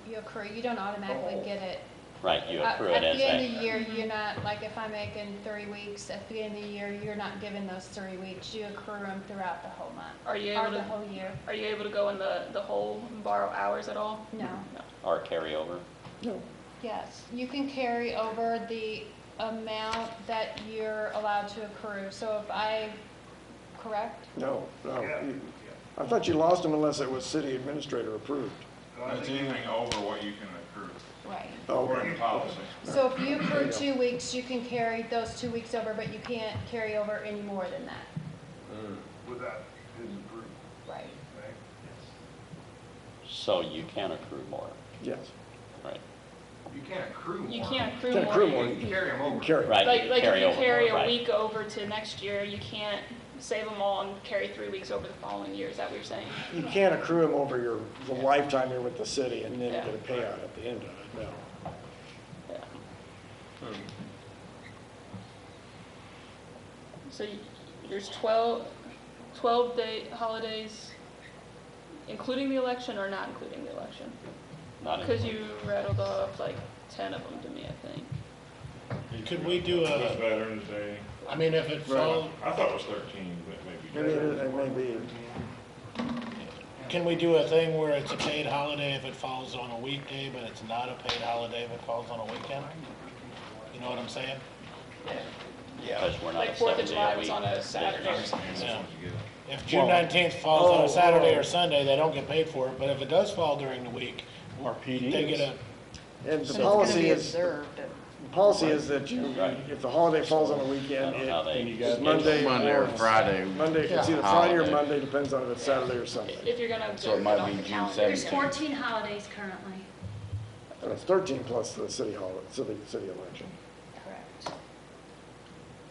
You accrue, you don't automatically get it. Right, you accrue it At as the end of a, the year, you're not, like if I'm making 3 weeks, at the end of the year, you're not given those 3 weeks. You accrue them throughout the whole month. Are you Or able the to, whole year. are you able to go in the whole and borrow hours at all? No. or carryover? No. Yes, you can carry over the amount that you're allowed to accrue. So if correct? No. I thought you lost them unless it was city administrator approved. That's anything over what you can accrue, Right. according to policy. So if you accrue 2 weeks, you can carry those 2 weeks over, but you can't carry over any more than that. Without his approval, Right. right? So you can accrue more, Yes. right? You can't accrue more. You can't accrue Can't more. accrue more. You can carry them over. Carry. Right, Like you if carry you over carry more, a right. week over to next year, you can't save them all and carry 3 weeks over the following year. Is that what you're saying? You can't accrue them over the lifetime you're with the city and then Yeah. get a payout at the end of it, no. Yeah. So there's 12 day holidays, including the election or not including the election? Not Because you rattled off like 10 of them to me, I think. Could we do That's a, Veterans Day. I mean, if it falls, I thought it was 13, but maybe. It may be. can we do a thing where it's a paid holiday if it falls on a weekday, but it's not a paid holiday if it falls on a weekend? You know what I'm saying? Because we're not Like a 4th of 7 July day was a on week. a Saturday or something. Yeah. If June 19th falls on a Saturday or Sunday, they don't get paid for it, but if it does fall during the week, Our PD they get is. a, And the So it's going to policy be is, observed. the policy is that Right. if the holiday falls on a I weekend, don't know how they. it's Monday or Friday. Monday, it's either Friday or Monday, depends on if it's Saturday or Sunday. If you're gonna So it observe it might on be the June calendar. 17th. 14 holidays currently. And it's 13 plus the city election. Correct.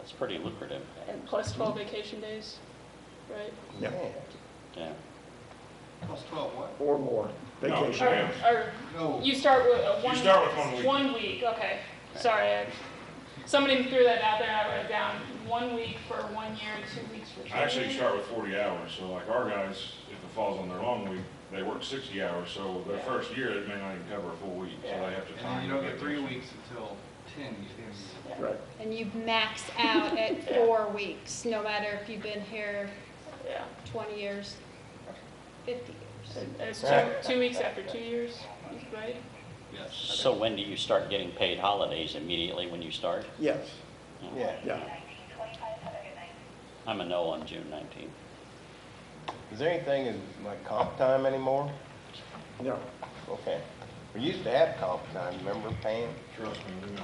It's pretty lucrative, And plus 12 vacation days, right? Yeah. yeah. Plus 12 what? Or more, vacation. Or No. you start with You start with 1 week. 1 week, okay. Sorry, somebody threw that out there and I wrote it down. 1 week for 1 year and 2 weeks for 2 I actually years. start with 40 hours, so like our guys, if it falls on their long week, they work 60 hours, so their first year, it may not even cover a full week, so they have to And time. then you don't it. get 3 weeks until 10, you see. Right. And you max out at 4 weeks, no matter if you've been here Yeah. 20 years, 50 years. And it's 2 weeks after 2 years, right? Yes. So when do you start getting paid holidays? Immediately when you start? Yes, Yeah. yeah. I'm a no on June 19th. Is there anything in like comp time anymore? No. Okay. We used to have comp time, remember paying? Trust me, we know.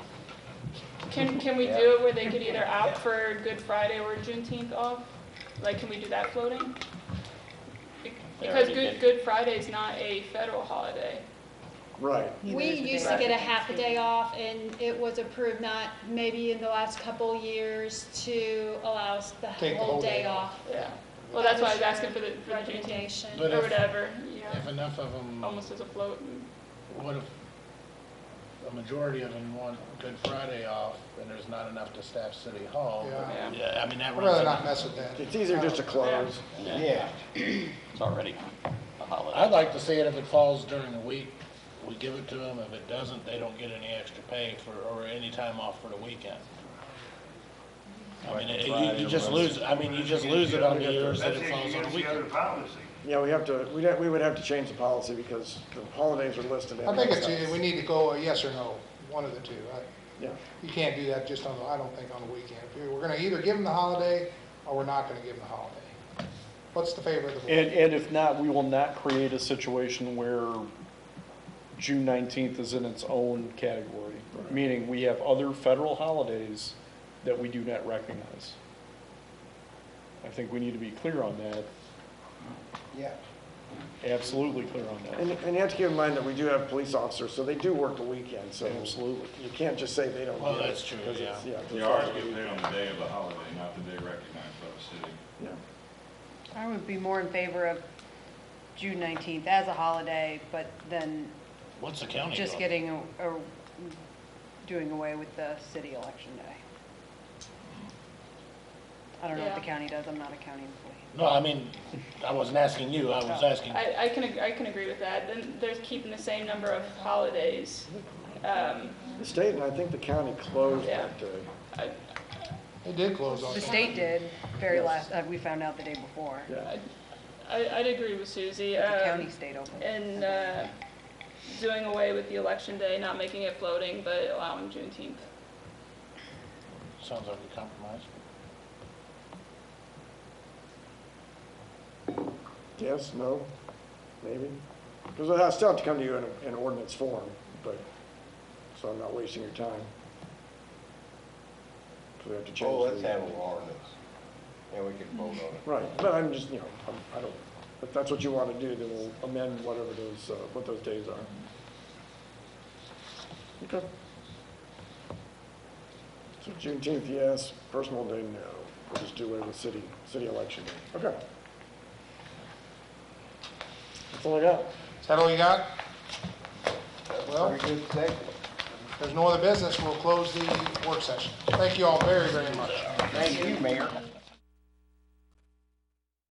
Can we do it where they could either opt for Good Friday or Juneteenth off? Like, can we do that floating? Because already did. Good Friday is not a federal holiday. Right. We used to get a half a day off, and it was approved not, maybe in the last couple years, to allow us the Take the whole day off. off. Yeah. Well, that's why I was asking for the Juneteenth Recommendation. But or if- whatever, you know, If enough of them, almost as a float. what if a majority of them want Good Friday off and there's not enough to staff City Hall? Yeah. Yeah, I mean, that I'd runs. rather not mess with that. It's easier just to close. Yeah. It's already a holiday. I'd like to see it if it falls during the week, we give it to them. If it doesn't, they don't get any extra pay for, or any time off for the weekend. I mean, you just lose, I mean, you just lose it on the years that it falls on a weekend. Yeah, we would have to change the policy because the holidays are listed. I think we need to go a yes or no, one of the two. Yeah. You can't do that just I don't think on the weekend. We're gonna either give them the holiday, or we're not gonna give them the holiday. What's the favor of the board? And if not, we will not create a situation where June 19th is in its own category. Meaning we have other federal holidays that we do not recognize. I think we need to be clear on that, Yeah. absolutely clear on that. And you have to keep in mind that we do have police officers, so they do work the weekend, so. Absolutely. You can't just say they don't Well, get it. that's true, 'cause it's- yeah. You always get paid on the day of the holiday, not the day recognized by the city. Yeah. I would be more in favor of June 19th as a holiday, but then What's the county just doing? getting, doing away with the city election day. I don't know what the Yeah. county does, I'm not a county employee. No, I mean, I wasn't asking you, I was asking. I can agree with that. Then they're keeping the same number of holidays. The state and I think the county closed Yeah. that day. They did close on The that. state did, we found out the day before. Yeah. I'd agree with Susie. But the county stayed open. And doing away with the election day, not making it floating, but allowing Juneteenth. Sounds like a compromise. Yes, no, maybe? Because I still have to come to you in ordinance form, but, so I'm not wasting your time. So we have to change. Oh, let's the- have an ordinance, and we can vote on it. Right, but I'm just, I don't, if that's what you want to do, then we'll amend whatever those, what those days are. Okay. So Juneteenth, yes, personal day, no. We'll just do away with city election day. Okay. That's all I got. Is that all you got? Well, Pretty good session. if there's no other business, we'll close the work session. Thank you all very, very much. Thank you, Mayor.